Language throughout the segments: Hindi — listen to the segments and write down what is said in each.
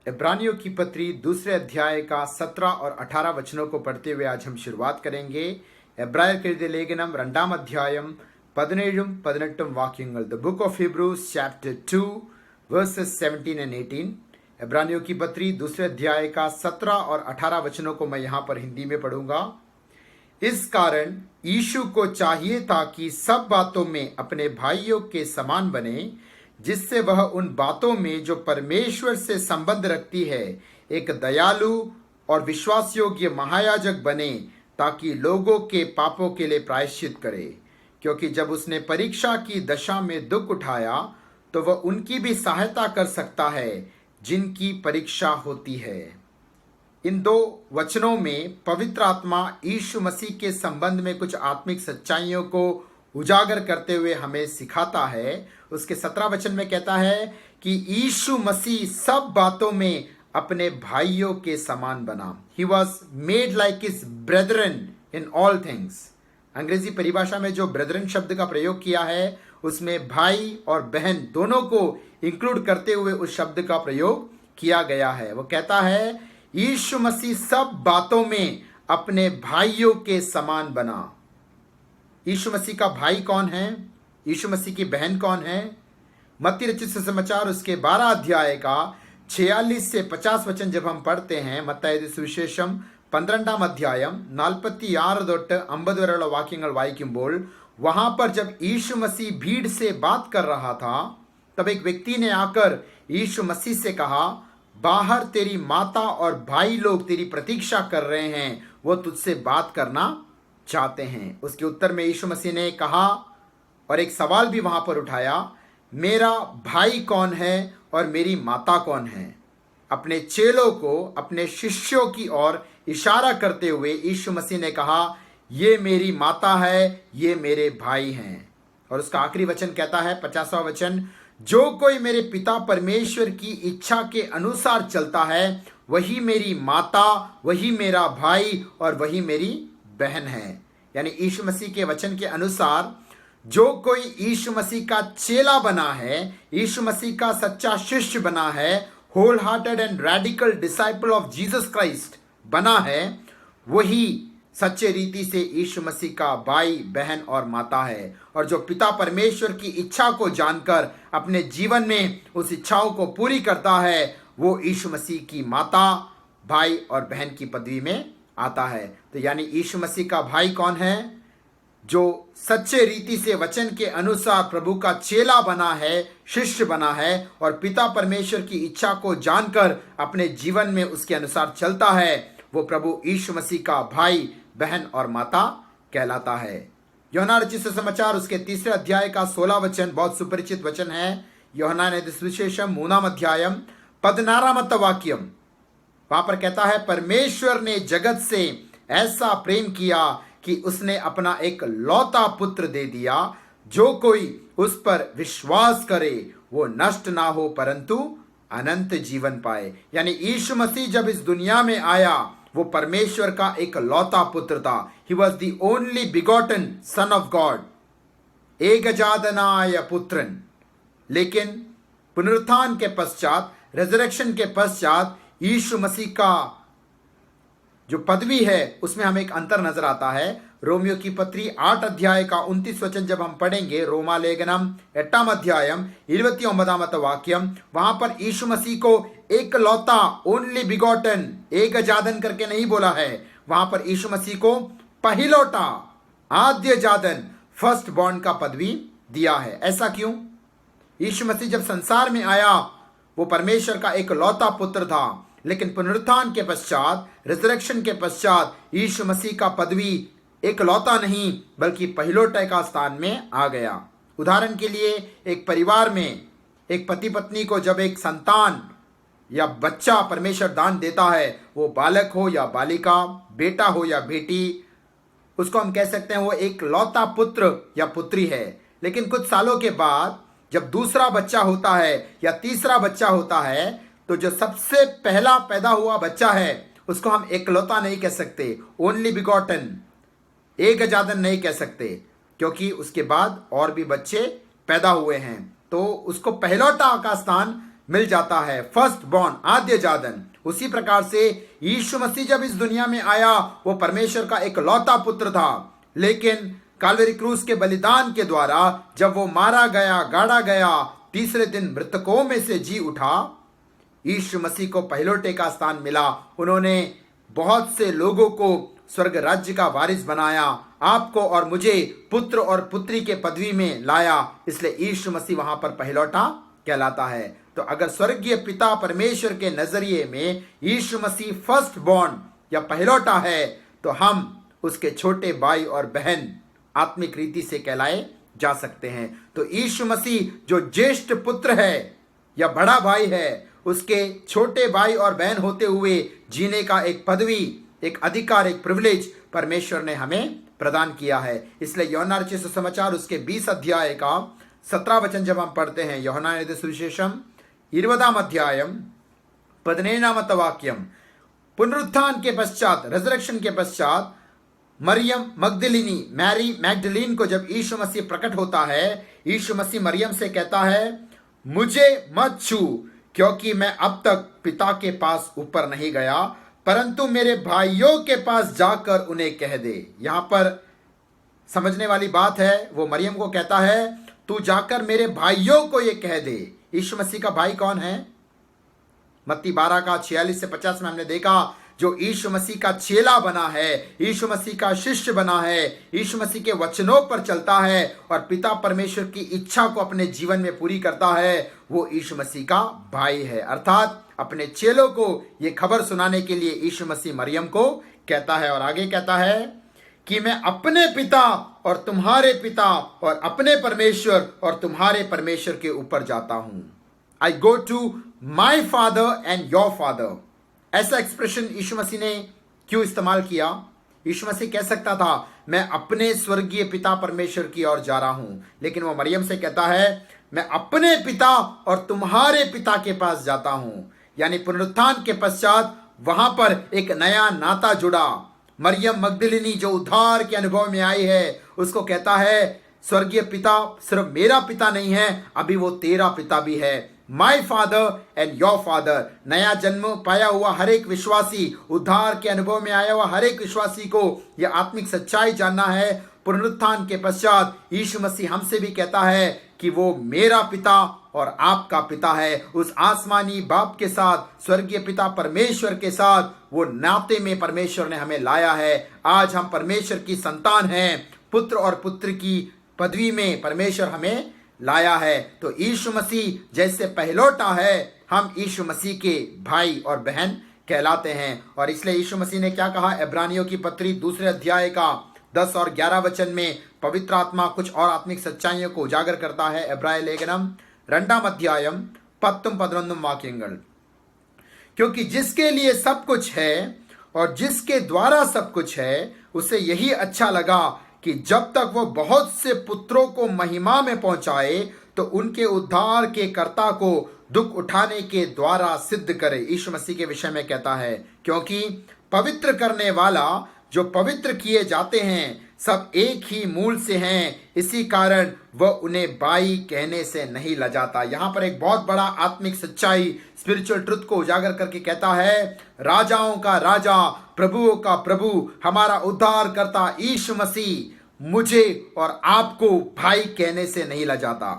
इब्रानियों की पत्री दूसरे अध्याय का 17 और 18 वचनों को पढ़ते हुए आज हम शुरुआत करेंगे. എബ്രായർക്ക് എഴുതിയ ലേഖനം 2-ാം അധ്യായം 17-ഉം 18-ഉം വാക്യങ്ങൾ. The book of Hebrews chapter 2 verses 17 and 18. इब्रानियों की पत्री दूसरे अध्याय का 17 और 18 वचनों को मैं यहाँ पर हिंदी में पढ़ूंगा. इस कारण यीशु को चाहिए था कि सब बातों में अपने भाइयों के समान बने, जिससे वह उन बातों में जो परमेश्वर से संबंध रखती है एक दयालु और विश्वास योग्य महायाजक बने, ताकि लोगों के पापों के लिए प्रायश्चित करे. क्योंकि जब उसने परीक्षा की दशा में दुख उठाया तो वह उनकी भी सहायता कर सकता है जिनकी परीक्षा होती है. इन दो वचनों में पवित्र आत्मा यीशु मसीह के संबंध में कुछ आत्मिक सच्चाइयों को उजागर करते हुए हमें सिखाता है. उसके 17 वचन में कहता है कि यीशु मसीह सब बातों में अपने भाइयों के समान बना. He was made like his brethren in all things. अंग्रेजी परिभाषा में जो ब्रेदरन शब्द का प्रयोग किया है उसमें भाई और बहन दोनों को इंक्लूड करते हुए उस शब्द का प्रयोग किया गया है. वो कहता है यीशु मसीह सब बातों में अपने भाइयों के समान बना. यीशु मसीह का भाई कौन है? यीशु मसीह की बहन कौन है? मत्ती रचित सुसमाचार उसके 12 अध्याय का 46 से 50 वचन जब हम पढ़ते हैं, മത്തായി സുവിശേഷം 12-ാം അധ്യായം 46 തൊട്ട് 50 വരെയുള്ള വാക്യങ്ങൾ വായിക്കുമ്പോൾ वहां पर जब यीशु मसीह भीड़ से बात कर रहा था तब एक व्यक्ति ने आकर यीशु मसीह से कहा, बाहर तेरी माता और भाई लोग तेरी प्रतीक्षा कर रहे हैं, वो तुझसे बात करना चाहते हैं. उसके उत्तर में यीशु मसीह ने कहा और एक सवाल भी वहां पर उठाया, मेरा भाई कौन है और मेरी माता कौन है? अपने चेलों को, अपने शिष्यों की ओर इशारा करते हुए यीशु मसीह ने कहा, ये मेरी माता है, ये मेरे भाई हैं. और उसका आखिरी वचन कहता है 50वां वचन, जो कोई मेरे पिता परमेश्वर की इच्छा के अनुसार चलता है वही मेरी माता, वही मेरा भाई और वही मेरी बहन है. यानी यीशु मसीह के वचन के अनुसार जो कोई यीशु मसीह का चेला बना है, यीशु मसीह का सच्चा शिष्य बना है, whole hearted and radical disciple of Jesus Christ बना है, वही सच्चे रीति से यीशु मसीह का भाई, बहन और माता है. और जो पिता परमेश्वर की इच्छा को जानकर अपने जीवन में उस इच्छाओं को पूरी करता है, वो यीशु मसीह की माता, भाई और बहन की पदवी में आता है. तो यानी यीशु मसीह का भाई कौन है? जो सच्चे रीति से वचन के अनुसार प्रभु का चेला बना है, शिष्य बना है और पिता परमेश्वर की इच्छा को जानकर अपने जीवन में उसके अनुसार चलता है, वो प्रभु यीशु मसीह का भाई, बहन और माता कहलाता है. യോഹന്നാൻ रचित सुसमाचार उसके 3 अध्याय का 16 वचन बहुत सुपरिचित वचन है. യോഹന്നാൻ എഴുതിയ സുവിശേഷം 3-ാം അധ്യായം 16-ാമത്തെ വാക്യം. वहां पर कहता है, परमेश्वर ने जगत से ऐसा प्रेम किया कि उसने अपना एक लौता पुत्र दे दिया, जो कोई उस पर विश्वास करे वो नष्ट ना हो परंतु अनंत जीवन पाए. यानी यीशु मसीह जब इस दुनिया में आया वो परमेश्वर का एक लौता पुत्र था. He was the only begotten son of God, एकजातनाय पुत्रन. लेकिन पुनरुत्थान के पश्चात, रेजरेक्शन के पश्चात यीशु मसीह का जो पदवी है उसमें हमें एक अंतर नजर आता है. रोमियो की पत्री 8 अध्याय का 29 वचन जब हम पढ़ेंगे, रोमा लेखनम 8-ാം अध्यायम 29ാമത്തെ വാക്യം, वहां पर यीशु मसीह को एक लौता, ओनली बिगॉटन, एक जादन करके नहीं बोला है. वहां पर यीशु मसीह को पहिलोटा, आद्य जादन, फर्स्ट बॉर्न का पदवी दिया है. ऐसा क्यों? यीशु मसीह जब संसार में आया वो परमेश्वर का एक लौता पुत्र था, लेकिन पुनरुत्थान के पश्चात, रिजरेक्शन के पश्चात यीशु मसीह का पदवी एक लौता नहीं बल्कि पहिलोटे का स्थान में आ गया. उदाहरण के लिए एक परिवार में एक पति पत्नी को जब एक संतान या बच्चा परमेश्वर दान देता है, वो बालक हो या बालिका, बेटा हो या बेटी, उसको हम कह सकते हैं वो एक लौता पुत्र या पुत्री है. लेकिन कुछ सालों के बाद जब दूसरा बच्चा होता है या तीसरा बच्चा होता है, तो जो सबसे पहला पैदा हुआ बच्चा है उसको हम एकलौता नहीं कह सकते, ओनली बिगॉटन, एक जादन नहीं कह सकते, क्योंकि उसके बाद और भी बच्चे पैदा हुए हैं. तो उसको पहलौटा का स्थान मिल जाता है, फर्स्ट बॉर्न, आद्य जादन। उसी प्रकार से यीशु मसीह जब इस दुनिया में आया, वो परमेश्वर का एक लौता पुत्र था, लेकिन काल्वरी क्रूस के बलिदान के द्वारा जब वो मारा गया, गाड़ा गया, तीसरे दिन मृतकों में से जी उठा, यीशु मसीह को पहलोटे का स्थान मिला। उन्होंने बहुत से लोगों को स्वर्ग राज्य का वारिस बनाया, आपको और मुझे पुत्र और पुत्री के पदवी में लाया, इसलिए यीशु मसीह वहां पर पहलौटा कहलाता है। तो अगर स्वर्गीय पिता परमेश्वर के नजरिए में यीशु मसीह फर्स्ट बॉर्न या पहलौटा है, तो हम उसके छोटे भाई और बहन आत्मिक रीति से कहलाए जा सकते हैं। तो यीशु मसीह जो ज्येष्ठ पुत्र है या बड़ा भाई है, उसके छोटे भाई और बहन होते हुए जीने का एक पदवी, एक अधिकार, एक प्रिविलेज परमेश्वर ने हमें प्रदान किया है। इसलिए यूहन्ना रचित सुसमाचार उसके 20 अध्याय का 17 वचन जब हम पढ़ते हैं, यूहन्ना रचित सुविशेषम 20 अध्यायम 17 वाक्यम, पुनरुत्थान के पश्चात, रिजरेक्शन के पश्चात मरियम मगदलिनी, मैरी मैगडलीन को जब यीशु मसीह प्रकट होता है, यीशु मसीह मरियम से कहता है, मुझे मत छू, क्योंकि मैं अब तक पिता के पास ऊपर नहीं गया, परंतु मेरे भाइयों के पास जाकर उन्हें कह दे। यहां पर समझने वाली बात है, वो मरियम को कहता है, तू जाकर मेरे भाइयों को ये कह दे। यीशु मसीह का भाई कौन है? मत्ती 12 का 46 से 50 में हमने देखा, जो यीशु मसीह का चेला बना है, यीशु मसीह का शिष्य बना है, यीशु मसीह के वचनों पर चलता है और पिता परमेश्वर की इच्छा को अपने जीवन में पूरी करता है, वो यीशु मसीह का भाई है। अर्थात अपने चेलों को ये खबर सुनाने के लिए यीशु मसीह मरियम को कहता है, और आगे कहता है कि मैं अपने पिता और तुम्हारे पिता और अपने परमेश्वर और तुम्हारे परमेश्वर के ऊपर जाता हूं। I go to my father and your father. ऐसा एक्सप्रेशन यीशु मसीह ने क्यों इस्तेमाल किया? यीशु मसीह कह सकता था, मैं अपने स्वर्गीय पिता परमेश्वर की ओर जा रहा हूं, लेकिन वो मरियम से कहता है, मैं अपने पिता और तुम्हारे पिता के पास जाता हूं। यानी पुनरुत्थान के पश्चात वहां पर एक नया नाता जुड़ा। मरियम मगदलिनी जो उद्धार के अनुभव में आई है, उसको कहता है, स्वर्गीय पिता सिर्फ मेरा पिता नहीं है, अभी वो तेरा पिता भी है। माई फादर एंड योर फादर। नया जन्म पाया हुआ हर एक विश्वासी, उद्धार के अनुभव में आया हुआ हर एक विश्वासी को यह आत्मिक सच्चाई जानना है। पुनरुत्थान के पश्चात यीशु मसीह हमसे भी कहता है कि वो मेरा पिता और आपका पिता है। उस आसमानी बाप के साथ, स्वर्गीय पिता परमेश्वर के साथ वो नाते में परमेश्वर ने हमें लाया है। आज हम परमेश्वर की संतान हैं, पुत्र और पुत्र की पदवी में परमेश्वर हमें लाया है। तो यीशु मसीह जैसे पहलौटा है, हम यीशु मसीह के भाई और बहन कहलाते हैं। और इसलिए यीशु मसीह ने क्या कहा? इब्रानियों की पत्री 2 अध्याय का 10 और 11 वचन में पवित्र आत्मा कुछ और आत्मिक सच्चाइयों को उजागर करता है। इब्राय लेखनम 2 अध्यायम 10-11 वाक्यங்கள், क्योंकि जिसके लिए सब कुछ है और जिसके द्वारा सब कुछ है, उसे यही अच्छा लगा कि जब तक वो बहुत से पुत्रों को महिमा में पहुंचाए, तो उनके उद्धार के कर्ता को दुख उठाने के द्वारा सिद्ध करे। यीशु मसीह के विषय में कहता है, क्योंकि पवित्र करने वाला जो पवित्र किए जाते हैं सब एक ही मूल से हैं, इसी कारण वह उन्हें भाई कहने से नहीं लजाता। यहां पर एक बहुत बड़ा आत्मिक सच्चाई, स्पिरिचुअल ट्रुथ को उजागर करके कहता है, राजाओं का राजा, प्रभुओं का प्रभु, हमारा उद्धार करता यीशु मसीह मुझे और आपको भाई कहने से नहीं लजाता।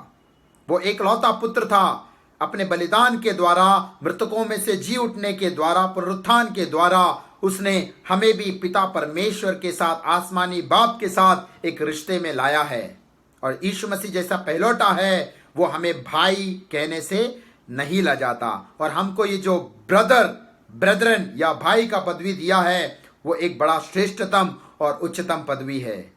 वो एक लौता पुत्र था, अपने बलिदान के द्वारा, मृतकों में से जी उठने के द्वारा, पुनरुत्थान के द्वारा उसने हमें भी पिता परमेश्वर के साथ, आसमानी बाप के साथ एक रिश्ते में लाया है। और यीशु मसीह जैसा पहलौटा है, वो हमें भाई कहने से नहीं लजाता। और हमको ये जो ब्रदरन या भाई का पदवी दिया है, वो एक बड़ा श्रेष्ठतम और उच्चतम पदवी है।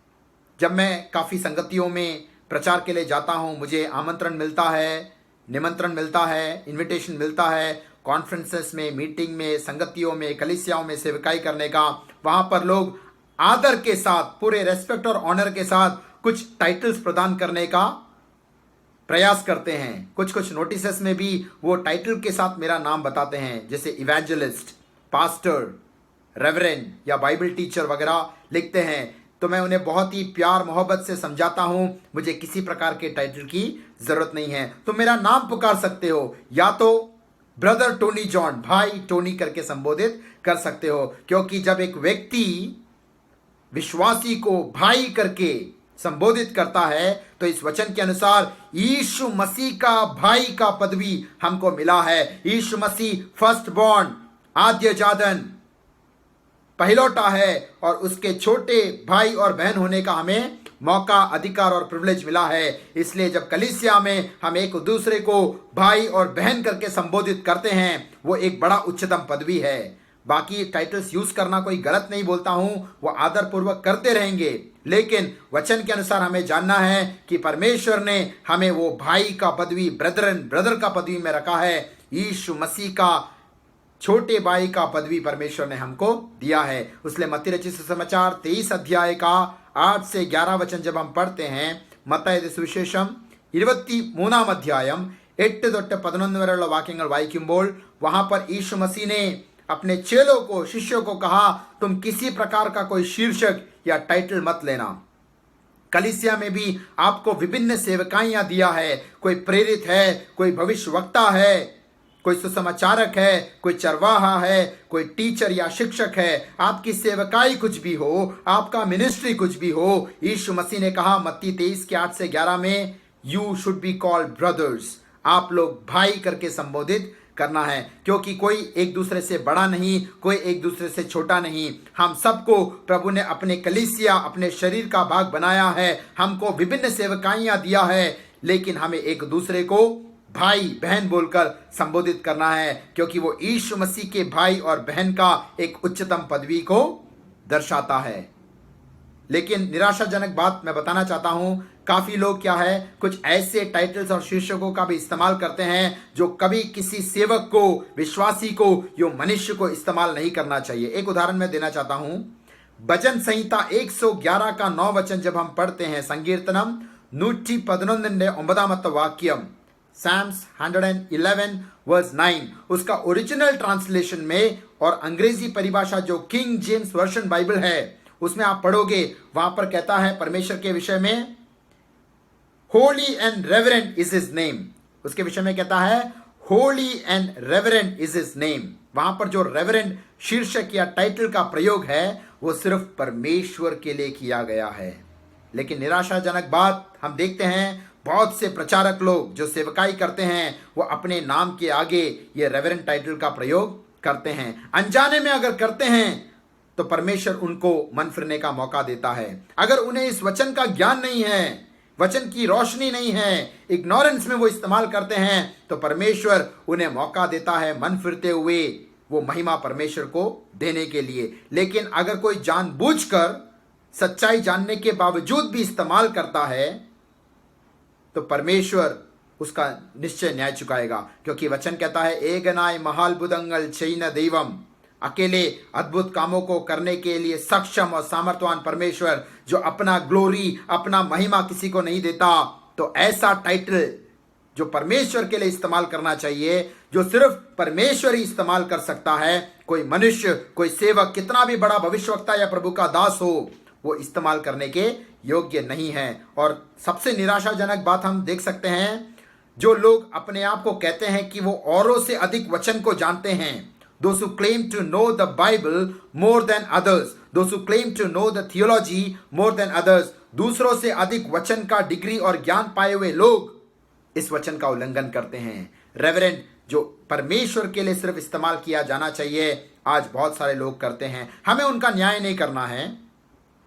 जब मैं काफ़ी संगतियों में प्रचार के लिए जाता हूँ, मुझे आमंत्रण मिलता है, निमंत्रण मिलता है, इनविटेशन मिलता है, कॉन्फ्रेंसेस में, मीटिंग में, संगतियों में, कलीसियाओं में सेवकाई करने का। वहाँ पर लोग आदर के साथ, पूरे रेस्पेक्ट और ऑनर के साथ कुछ टाइटल्स प्रदान करने का प्रयास करते हैं। कुछ नोटिसेस में भी वो टाइटल के साथ मेरा नाम बताते हैं, जैसे इवेंजलिस्ट, पास्टर, रेवरेंड या बाइबल टीचर वगैरह लिखते हैं। तो मैं उन्हें बहुत ही प्यार मोहब्बत से समझाता हूं, मुझे किसी प्रकार के टाइटल की जरूरत नहीं है। तो मेरा नाम पुकार सकते हो, या तो ब्रदर टोनी जॉन, भाई टोनी करके संबोधित कर सकते हो, क्योंकि जब एक व्यक्ति विश्वासी को भाई करके संबोधित करता है तो इस वचन के अनुसार यीशु मसीह का भाई का पदवी हमको मिला है। यीशु मसीह फर्स्ट बॉर्न, आद्य जादन, पहलौटा है, और उसके छोटे भाई और बहन होने का हमें मौका, अधिकार और प्रिविलेज मिला है। इसलिए जब कलीसिया में हम एक दूसरे को भाई और बहन करके संबोधित करते हैं, वो एक बड़ा उच्चतम पदवी है। बाकी टाइटल्स यूज करना कोई गलत नहीं बोलता हूं, वो आदर पूर्वक करते रहेंगे, लेकिन वचन के अनुसार हमें जानना है कि परमेश्वर ने हमें वो भाई का पदवी, ब्रदर का पदवी में रखा है। यीशु मसीह का छोटे भाई का पदवी परमेश्वर ने हमको दिया है। इसलिए मत्ती रचित सुसमाचार 23 अध्याय का 8 से 11 वचन जब हम पढ़ते हैं, മത്തായി സുവിശേഷം 23 അധ്യായം 8 തൊട്ട് 11 വരെയുള്ള വാക്യങ്ങൾ വായിക്കുമ്പോൾ वहां पर यीशु मसीह ने अपने चेलों को, शिष्यों को कहा, तुम किसी प्रकार का कोई शीर्षक या टाइटल मत लेना। कलीसिया में भी आपको विभिन्न सेवकाइयां दिया है, कोई प्रेरित है, कोई भविष्यवक्ता है, कोई सुसमाचारक है, कोई चरवाहा है, कोई टीचर या शिक्षक है। आपकी सेवकाई कुछ भी हो, आपका मिनिस्ट्री कुछ भी हो, यीशु मसीह ने कहा मत्ती 23 के 8 से 11 में, you should be called brothers, आप लोग भाई करके संबोधित करना है, क्योंकि कोई एक दूसरे से बड़ा नहीं, कोई एक दूसरे से छोटा नहीं। हम सबको प्रभु ने अपने कलीसिया, अपने शरीर का भाग बनाया है। हमको विभिन्न सेवकाइयां दिया है, लेकिन हमें एक दूसरे को भाई बहन बोलकर संबोधित करना है, क्योंकि वो यीशु मसीह के भाई और बहन का एक उच्चतम पदवी को दर्शाता है। लेकिन निराशाजनक बात मैं बताना चाहता हूं, काफी लोग क्या है, कुछ ऐसे टाइटल्स और शीर्षकों का भी इस्तेमाल करते हैं जो कभी किसी सेवक को, विश्वासी को, यो मनुष्य को इस्तेमाल नहीं करना चाहिए। एक उदाहरण मैं देना चाहता हूं। भजन संहिता 111 का 9 वचन जब हम पढ़ते हैं, संकीर्तनम 111 वाक्यम, Psalms 111 वर्स 9, उसका ओरिजिनल ट्रांसलेशन में और अंग्रेजी परिभाषा जो किंग जेम्स वर्जन बाइबल है, उसमें आप पढ़ोगे, वहां पर कहता है परमेश्वर के विषय में, Holi and reverent is his name. उसके विषय में कहता है Holi and reverent is his name. वहां पर जो रेवरेंट शीर्षक या टाइटल का प्रयोग है, वो सिर्फ परमेश्वर के लिए किया गया है। लेकिन निराशाजनक बात हम देखते हैं, बहुत से प्रचारक लोग जो सेवकाई करते हैं, वो अपने नाम के आगे ये रेवरेंट टाइटल का प्रयोग करते हैं। अनजाने में अगर करते हैं तो परमेश्वर उनको मन फिरने का मौका देता है। अगर उन्हें इस वचन का ज्ञान नहीं है, वचन की रोशनी नहीं है, इग्नोरेंस में वो इस्तेमाल करते हैं, तो परमेश्वर उन्हें मौका देता है मन फिरते हुए वो महिमा परमेश्वर को देने के लिए। लेकिन अगर कोई जानबूझकर सच्चाई जानने के बावजूद भी इस्तेमाल करता है, तो परमेश्वर उसका निश्चय न्याय चुकाएगा, क्योंकि वचन कहता है एगनाय महालबुदंगल चैन दैवम, अकेले अद्भुत कामों को करने के लिए सक्षम और सामर्थ्यवान परमेश्वर जो अपना ग्लोरी, अपना महिमा किसी को नहीं देता। तो ऐसा टाइटल जो परमेश्वर के लिए इस्तेमाल करना चाहिए, जो सिर्फ परमेश्वर ही इस्तेमाल कर सकता है, कोई मनुष्य, कोई सेवक, कितना भी बड़ा भविष्यवक्ता या प्रभु का दास हो, वो इस्तेमाल करने के योग्य नहीं है। और सबसे निराशाजनक बात हम देख सकते हैं, जो लोग अपने आप को कहते हैं कि वो औरों से अधिक वचन को जानते हैं, those who claim to know the Bible more than others, those who claim to know the theology more than others, दूसरों से अधिक वचन का डिग्री और ज्ञान पाए हुए लोग इस वचन का उल्लंघन करते हैं। रेवरेंट जो परमेश्वर के लिए सिर्फ इस्तेमाल किया जाना चाहिए, आज बहुत सारे लोग करते हैं। हमें उनका न्याय नहीं करना है।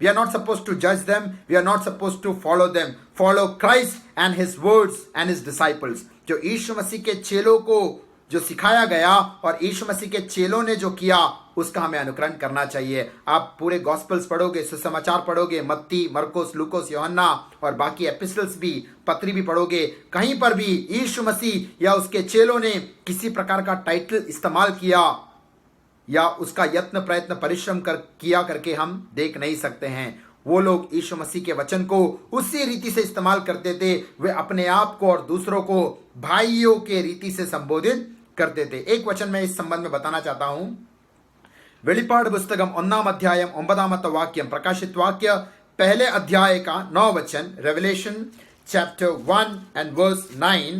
We are not supposed to judge them. We are not supposed to follow them. Follow Christ and His words and His disciples. जो यीशु मसीह के चेलों को जो सिखाया गया और यीशु मसीह के चेलों ने जो किया, उसका हमें अनुकरण करना चाहिए। आप पूरे गॉस्पेल्स पढ़ोगे, सुसमाचार पढ़ोगे, मत्ती, मरकुस, लूकोस, यूहन्ना और बाकी एपिस्टल्स भी, पत्री भी पढ़ोगे, कहीं पर भी यीशु मसीह या उसके चेलों ने किसी प्रकार का टाइटल इस्तेमाल किया या उसका यत्न, प्रयत्न, परिश्रम किया करके हम देख नहीं सकते हैं। वो लोग यीशु मसीह के वचन को उसी रीति से इस्तेमाल करते थे। वे अपने आप को और दूसरों को भाइयों के रीति से संबोधित करते थे। एक वचन मैं इस संबंध में बताना चाहता हूं। വെളിപ്പാട് പുസ്തകം 1 अध्याയം 9 वाक्यम, प्रकाशित वाक्य 1 अध्याय का 9 वचन, रेवलेशन चैप्टर 1 and verse 9,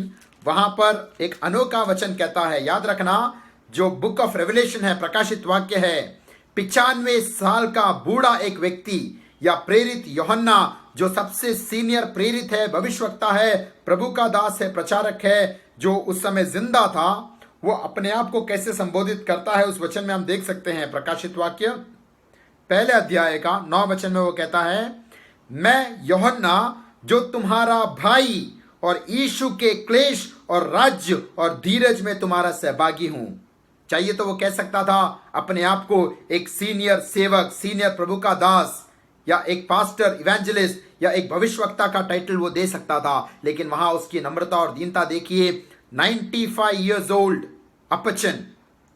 वहां पर एक अनोखा वचन कहता है, याद रखना, जो बुक ऑफ रेवलेशन है, प्रकाशित वाक्य है, 95 साल का बूढ़ा एक व्यक्ति या प्रेरित यूहन्ना, जो सबसे सीनियर प्रेरित है, भविष्यवक्ता है, प्रभु का दास है, प्रचारक है, जो उस समय जिंदा था, वो अपने आप को कैसे संबोधित करता है उस वचन में हम देख सकते हैं। प्रकाशित वाक्य पहले अध्याय का 9 वचन में वो कहता है, मैं यूहन्ना जो तुम्हारा भाई और यीशु के क्लेश और राज्य और धीरज में तुम्हारा सहभागी हूं। चाहिए तो वो कह सकता था अपने आप को एक सीनियर सेवक, सीनियर प्रभु का दास, या एक पास्टर, इवेंजलिस्ट, या एक भविष्यवक्ता का टाइटल वो दे सकता था, लेकिन वहां उसकी नम्रता और दीनता देखिए। 95 years old अपचन,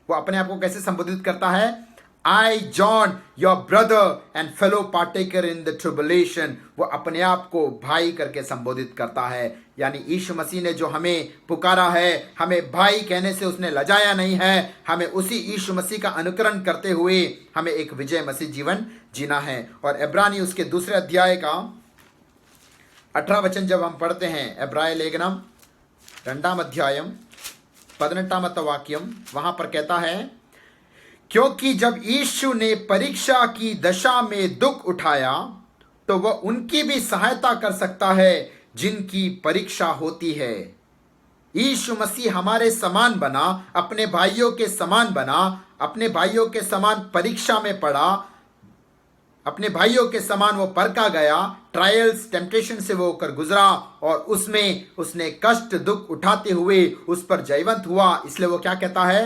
वो अपने आप को कैसे संबोधित करता है, I John your brother and fellow partaker in the tribulation. वो अपने आप को भाई करके संबोधित करता है। यानी यीशु मसीह ने जो हमें पुकारा है, हमें भाई कहने से उसने लजाया नहीं है। हमें उसी यीशु मसीह का अनुकरण करते हुए हमें एक विजय मसीह जीवन जीना है। और इब्रानी उसके दूसरे अध्याय का 18 वचन जब हम पढ़ते हैं, इब्राय लेखनम 2 अध्यायम 18 वाक्यम, वहां पर कहता है, क्योंकि जब यीशु ने परीक्षा की दशा में दुख उठाया तो वह उनकी भी सहायता कर सकता है जिनकी परीक्षा होती है। यीशु मसीह हमारे समान बना, अपने भाइयों के समान बना, अपने भाइयों के समान परीक्षा में पड़ा, अपने भाइयों के समान वो परखा गया, ट्रायल्स, टेम्पटेशन से वो होकर गुजरा, और उसमें उसने कष्ट दुख उठाते हुए उस पर जयवंत हुआ। इसलिए वो क्या कहता है,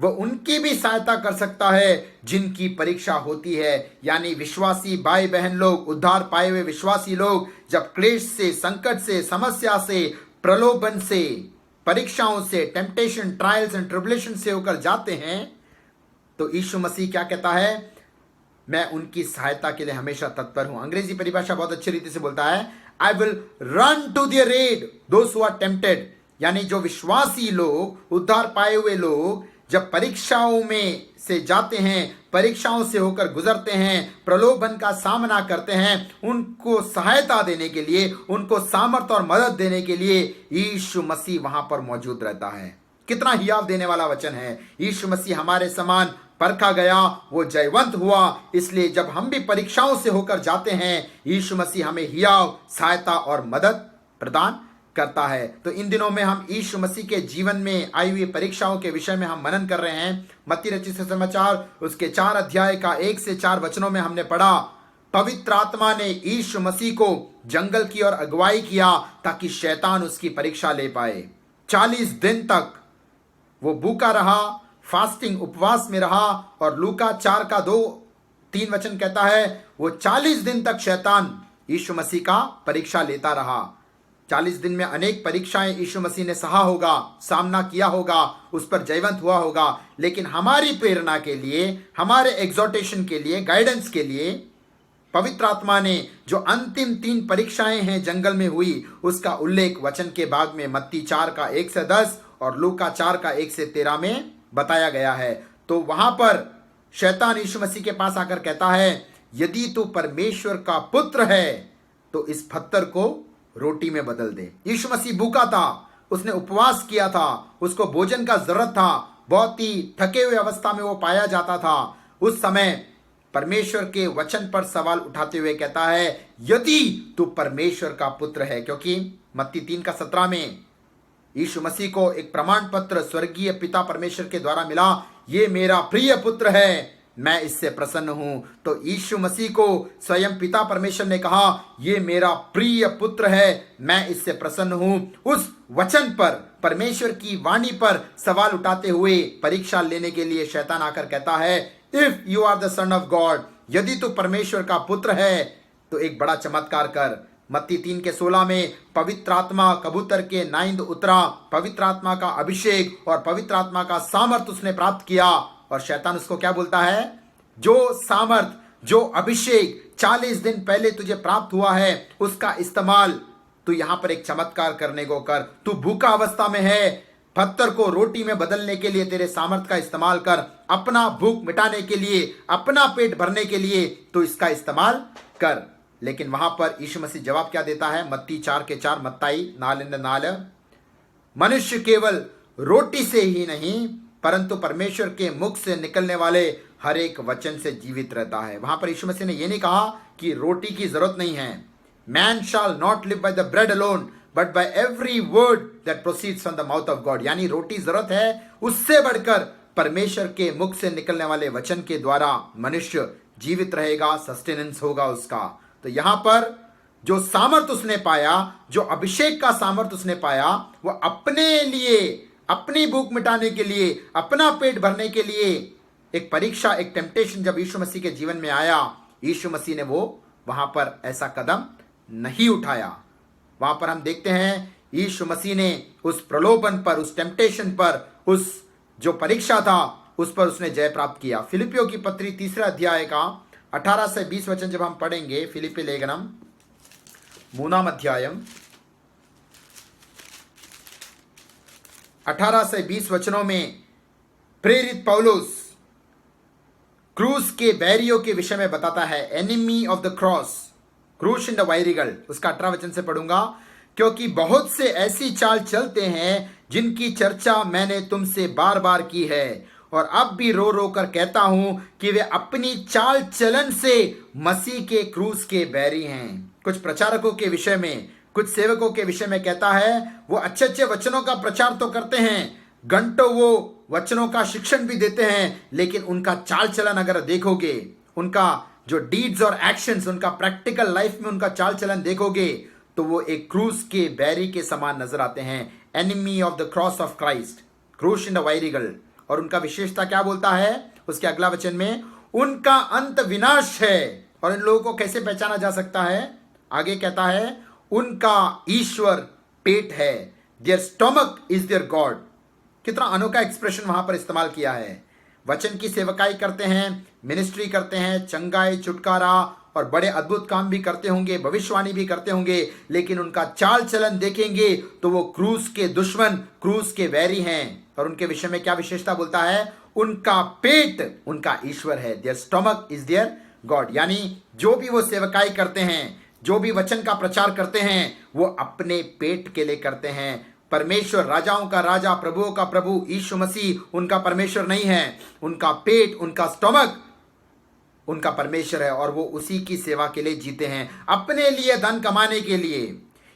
वह उनकी भी सहायता कर सकता है जिनकी परीक्षा होती है। यानी विश्वासी भाई बहन लोग, उद्धार पाए हुए विश्वासी लोग जब क्लेश से, संकट से, समस्या से, प्रलोभन से, परीक्षाओं से, टेम्पटेशन, ट्रायल्स एंड ट्रिबुलेशन से होकर जाते हैं, तो यीशु मसीह क्या कहता है, मैं उनकी सहायता के लिए हमेशा तत्पर हूं। अंग्रेजी परिभाषा बहुत अच्छी रीति से बोलता है, I will run to their aid those who are tempted. यानी जो विश्वासी लोग, उद्धार पाए हुए लोग जब परीक्षाओं में से जाते हैं, परीक्षाओं से होकर गुजरते हैं, प्रलोभन का सामना करते हैं, उनको सहायता देने के लिए, उनको सामर्थ्य और मदद देने के लिए यीशु मसीह वहां पर मौजूद रहता है। कितना हियाव देने वाला वचन है। यीशु मसीह हमारे समान परखा गया, वो जयवंत हुआ, इसलिए जब हम भी परीक्षाओं से होकर जाते हैं, यीशु मसीह हमें हियाव सहायता और मदद प्रदान करता है। तो इन दिनों में हम यीशु मसीह के जीवन में आई हुई परीक्षाओं के विषय में हम मनन कर रहे हैं। मत्ती रचित सुसमाचार उसके 4 अध्याय का 1 से 4 वचनों में हमने पढ़ा, पवित्र आत्मा ने यीशु मसीह को जंगल की ओर अगुवाई किया ताकि शैतान उसकी परीक्षा ले पाए। 40 दिन तक वो भूखा रहा, फास्टिंग, उपवास में रहा, और लूका 4 का 2-3 वचन कहता है, वो 40 दिन तक शैतान यीशु मसीह का परीक्षा लेता रहा। 40 दिन में अनेक परीक्षाएं यीशु मसीह ने सहा होगा, सामना किया होगा, उस पर जयवंत हुआ होगा। लेकिन हमारी प्रेरणा के लिए, हमारे एग्जॉर्टेशन के लिए, गाइडेंस के लिए पवित्र आत्मा ने जो अंतिम 3 परीक्षाएं हैं जंगल में हुई, उसका उल्लेख वचन के भाग में मत्ती 4 का 1 से 10 और लूका 4 का 1 से 13 में बताया गया है। तो वहां पर शैतान यीशु मसीह के पास आकर कहता है, यदि तू परमेश्वर का पुत्र है तो इस पत्थर को रोटी में बदल दे। यीशु मसीह भूखा था, उसने उपवास किया था, उसको भोजन का जरूरत था, बहुत ही थके हुए अवस्था में वो पाया जाता था। उस समय परमेश्वर के वचन पर सवाल उठाते हुए कहता है, यदि तू परमेश्वर का पुत्र है, क्योंकि मत्ती 3 का 17 में यीशु मसीह को एक प्रमाण पत्र स्वर्गीय पिता परमेश्वर के द्वारा मिला, ये मेरा प्रिय पुत्र है, मैं इससे प्रसन्न हूं। तो यीशु मसीह को स्वयं पिता परमेश्वर ने कहा, ये मेरा प्रिय पुत्र है, मैं इससे प्रसन्न हूं। उस वचन पर, परमेश्वर की वाणी पर सवाल उठाते हुए परीक्षा लेने के लिए शैतान आकर कहता है, if you are the son of God, यदि तू परमेश्वर का पुत्र है तो एक बड़ा चमत्कार कर। मत्ती 3 के 16 में पवित्र आत्मा कबूतर के नाइंद उतरा, पवित्र आत्मा का अभिषेक और पवित्र आत्मा का सामर्थ उसने प्राप्त किया। और शैतान उसको क्या बोलता है, जो सामर्थ, जो अभिषेक 40 दिन पहले तुझे प्राप्त हुआ है, उसका इस्तेमाल तू यहां पर एक चमत्कार करने को कर। तू भूखा अवस्था में है, पत्थर को रोटी में बदलने के लिए तेरे सामर्थ का इस्तेमाल कर, अपना भूख मिटाने के लिए, अपना पेट भरने के लिए तो इसका इस्तेमाल कर। लेकिन वहां पर यीशु मसीह जवाब क्या देता है, मत्ती 4 के 4, मत्ताई 4:4, मनुष्य केवल रोटी से ही नहीं परंतु परमेश्वर के मुख से निकलने वाले हर एक वचन से जीवित रहता है। वहां पर यीशु मसीह ने यह नहीं कहा कि रोटी की जरूरत नहीं है। Man shall not live by the bread alone but by every word that proceeds from the mouth of God. यानी रोटी जरूरत है, उससे बढ़कर परमेश्वर के मुख से निकलने वाले वचन के द्वारा मनुष्य जीवित रहेगा, सस्टेनेंस होगा उसका। तो यहां पर जो सामर्थ उसने पाया, जो अभिषेक का सामर्थ उसने पाया, वो अपने लिए, अपनी भूख मिटाने के लिए, अपना पेट भरने के लिए एक परीक्षा, एक टेम्पटेशन जब यीशु मसीह के जीवन में आया, यीशु मसीह ने वो वहां पर ऐसा कदम नहीं उठाया। वहां पर हम देखते हैं यीशु मसीह ने उस प्रलोभन पर, उस टेम्पटेशन पर, उस जो परीक्षा था उस पर उसने जय प्राप्त किया। फिलिपियों की पत्री 3 अध्याय का 18 से 20 वचन जब हम पढ़ेंगे, फिलिपी लेखनम 3 अध्यायम 18 से 20 वचनों में प्रेरित पौलुस क्रूस के बैरियों के विषय में बताता है। एनिमी ऑफ द क्रॉस, क्रूस इन द वायरिगल, उसका 18 वचन से पढ़ूंगा। क्योंकि बहुत से ऐसी चाल चलते हैं जिनकी चर्चा मैंने तुमसे बार बार की है और अब भी रो रो कर कहता हूं कि वे अपनी चाल चलन से मसीह के क्रूस के बैरी हैं। कुछ प्रचारकों के विषय में, कुछ सेवकों के विषय में कहता है, वो अच्छे अच्छे वचनों का प्रचार तो करते हैं, घंटों वो वचनों का शिक्षण भी देते हैं, लेकिन उनका चाल चलन अगर देखोगे, उनका जो डीड्स और एक्शंस, उनका प्रैक्टिकल लाइफ में उनका चाल चलन देखोगे, तो वो एक क्रूस के बैरी के समान नजर आते हैं। Enemy of the cross of Christ, क्रूस इन द वायरिगल। और उनका विशेषता क्या बोलता है उसके अगला वचन में, उनका अंत विनाश है। और इन लोगों को कैसे पहचाना जा सकता है? आगे कहता है, उनका ईश्वर पेट है, their stomach is their god. कितना अनोखा एक्सप्रेशन वहां पर इस्तेमाल किया है। वचन की सेवकाई करते हैं, मिनिस्ट्री करते हैं, चंगाई, छुटकारा और बड़े अद्भुत काम भी करते होंगे, भविष्यवाणी भी करते होंगे, लेकिन उनका चाल चलन देखेंगे तो वो क्रूस के दुश्मन, क्रूस के वैरी हैं। और उनके विषय में क्या विशेषता बोलता है? उनका पेट उनका ईश्वर है, their stomach is their god. यानी जो भी वो सेवकाई करते हैं, जो भी वचन का प्रचार करते हैं, वो अपने पेट के लिए करते हैं। परमेश्वर, राजाओं का राजा, प्रभुओं का प्रभु यीशु मसीह उनका परमेश्वर नहीं है। उनका पेट, उनका स्टोमक उनका परमेश्वर है और वो उसी की सेवा के लिए जीते हैं, अपने लिए धन कमाने के लिए,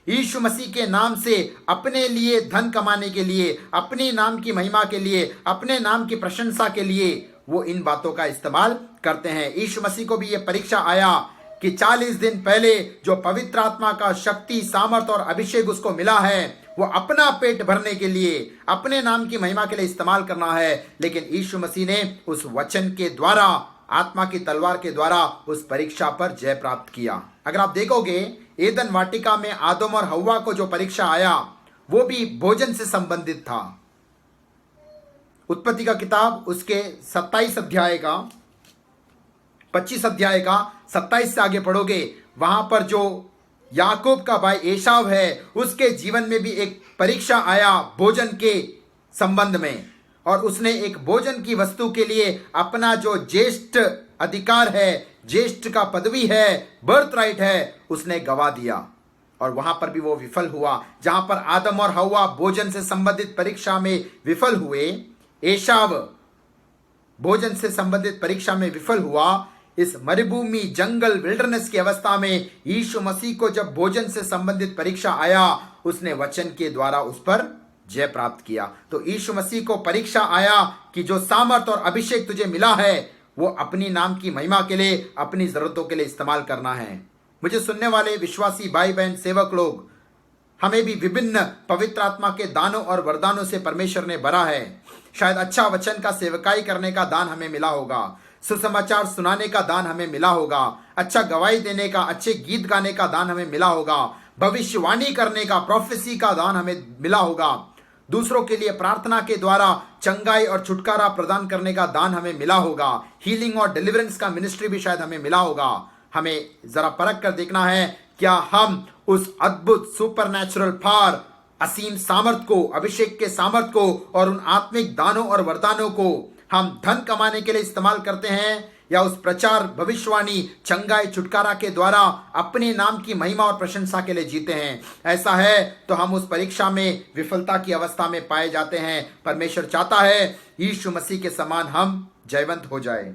यीशु मसीह के नाम से अपने लिए धन कमाने के लिए, अपने नाम की महिमा के लिए, अपने नाम की प्रशंसा के लिए वो इन बातों का इस्तेमाल करते हैं। यीशु मसीह को भी ये परीक्षा आया कि 40 दिन पहले जो पवित्र आत्मा का शक्ति, सामर्थ और अभिषेक उसको मिला है, वो अपना पेट भरने के लिए, अपने नाम की महिमा के लिए इस्तेमाल करना है। लेकिन यीशु मसीह ने उस वचन के द्वारा, आत्मा की तलवार के द्वारा उस परीक्षा पर जय प्राप्त किया। अगर आप देखोगे, एदन वाटिका में आदम और हव्वा को जो परीक्षा आया वो भी भोजन से संबंधित था। उत्पत्ति का किताब उसके 27 अध्याय का 25 अध्याय का 27 से आगे पढ़ोगे, वहां पर जो याकूब का भाई एसाव है, उसके जीवन में भी एक परीक्षा आया भोजन के संबंध में, और उसने एक भोजन की वस्तु के लिए अपना जो ज्येष्ठ अधिकार है, ज्येष्ठ का पदवी है, बर्थ राइट है, उसने गवा दिया। और वहां पर भी वो विफल हुआ। जहां पर आदम और हव्वा भोजन से संबंधित परीक्षा में विफल हुए, एसाव भोजन से संबंधित परीक्षा में विफल हुआ। इस मरुभूमि, जंगल, विल्डरनेस की अवस्था में यीशु मसीह को जब भोजन से संबंधित परीक्षा आया, उसने वचन के द्वारा उस पर जय प्राप्त किया। तो यीशु मसीह को परीक्षा आया कि जो सामर्थ और अभिषेक तुझे मिला है, वो अपनी नाम की महिमा के लिए, अपनी जरूरतों के लिए इस्तेमाल करना है। मुझे सुनने वाले विश्वासी भाई बहन, सेवक लोग, हमें भी विभिन्न पवित्र आत्मा के दानों और वरदानों से परमेश्वर ने भरा है। शायद अच्छा वचन का सेवकाई करने का दान हमें मिला होगा, सुसमाचार सुनाने का दान हमें मिला होगा, अच्छा गवाही देने का, अच्छे गीत गाने का दान हमें मिला होगा, भविष्यवाणी करने का, प्रोफेसी का दान हमें मिला होगा, दूसरों के लिए प्रार्थना के द्वारा चंगाई और छुटकारा प्रदान करने का दान हमें मिला होगा, हीलिंग और डिलीवरेंस का मिनिस्ट्री भी शायद हमें मिला होगा। हमें जरा परख कर देखना है, क्या हम उस अद्भुत सुपरनैचुरल पावर, असीम सामर्थ को, अभिषेक के सामर्थ को और उन आत्मिक दानों और वरदानों को हम धन कमाने के लिए इस्तेमाल करते हैं, या उस प्रचार, भविष्यवाणी, चंगाई, छुटकारा के द्वारा अपने नाम की महिमा और प्रशंसा के लिए जीते हैं, ऐसा है तो हम उस परीक्षा में विफलता की अवस्था में पाए जाते हैं। परमेश्वर चाहता है यीशु मसीह के समान हम जयवंत हो जाए।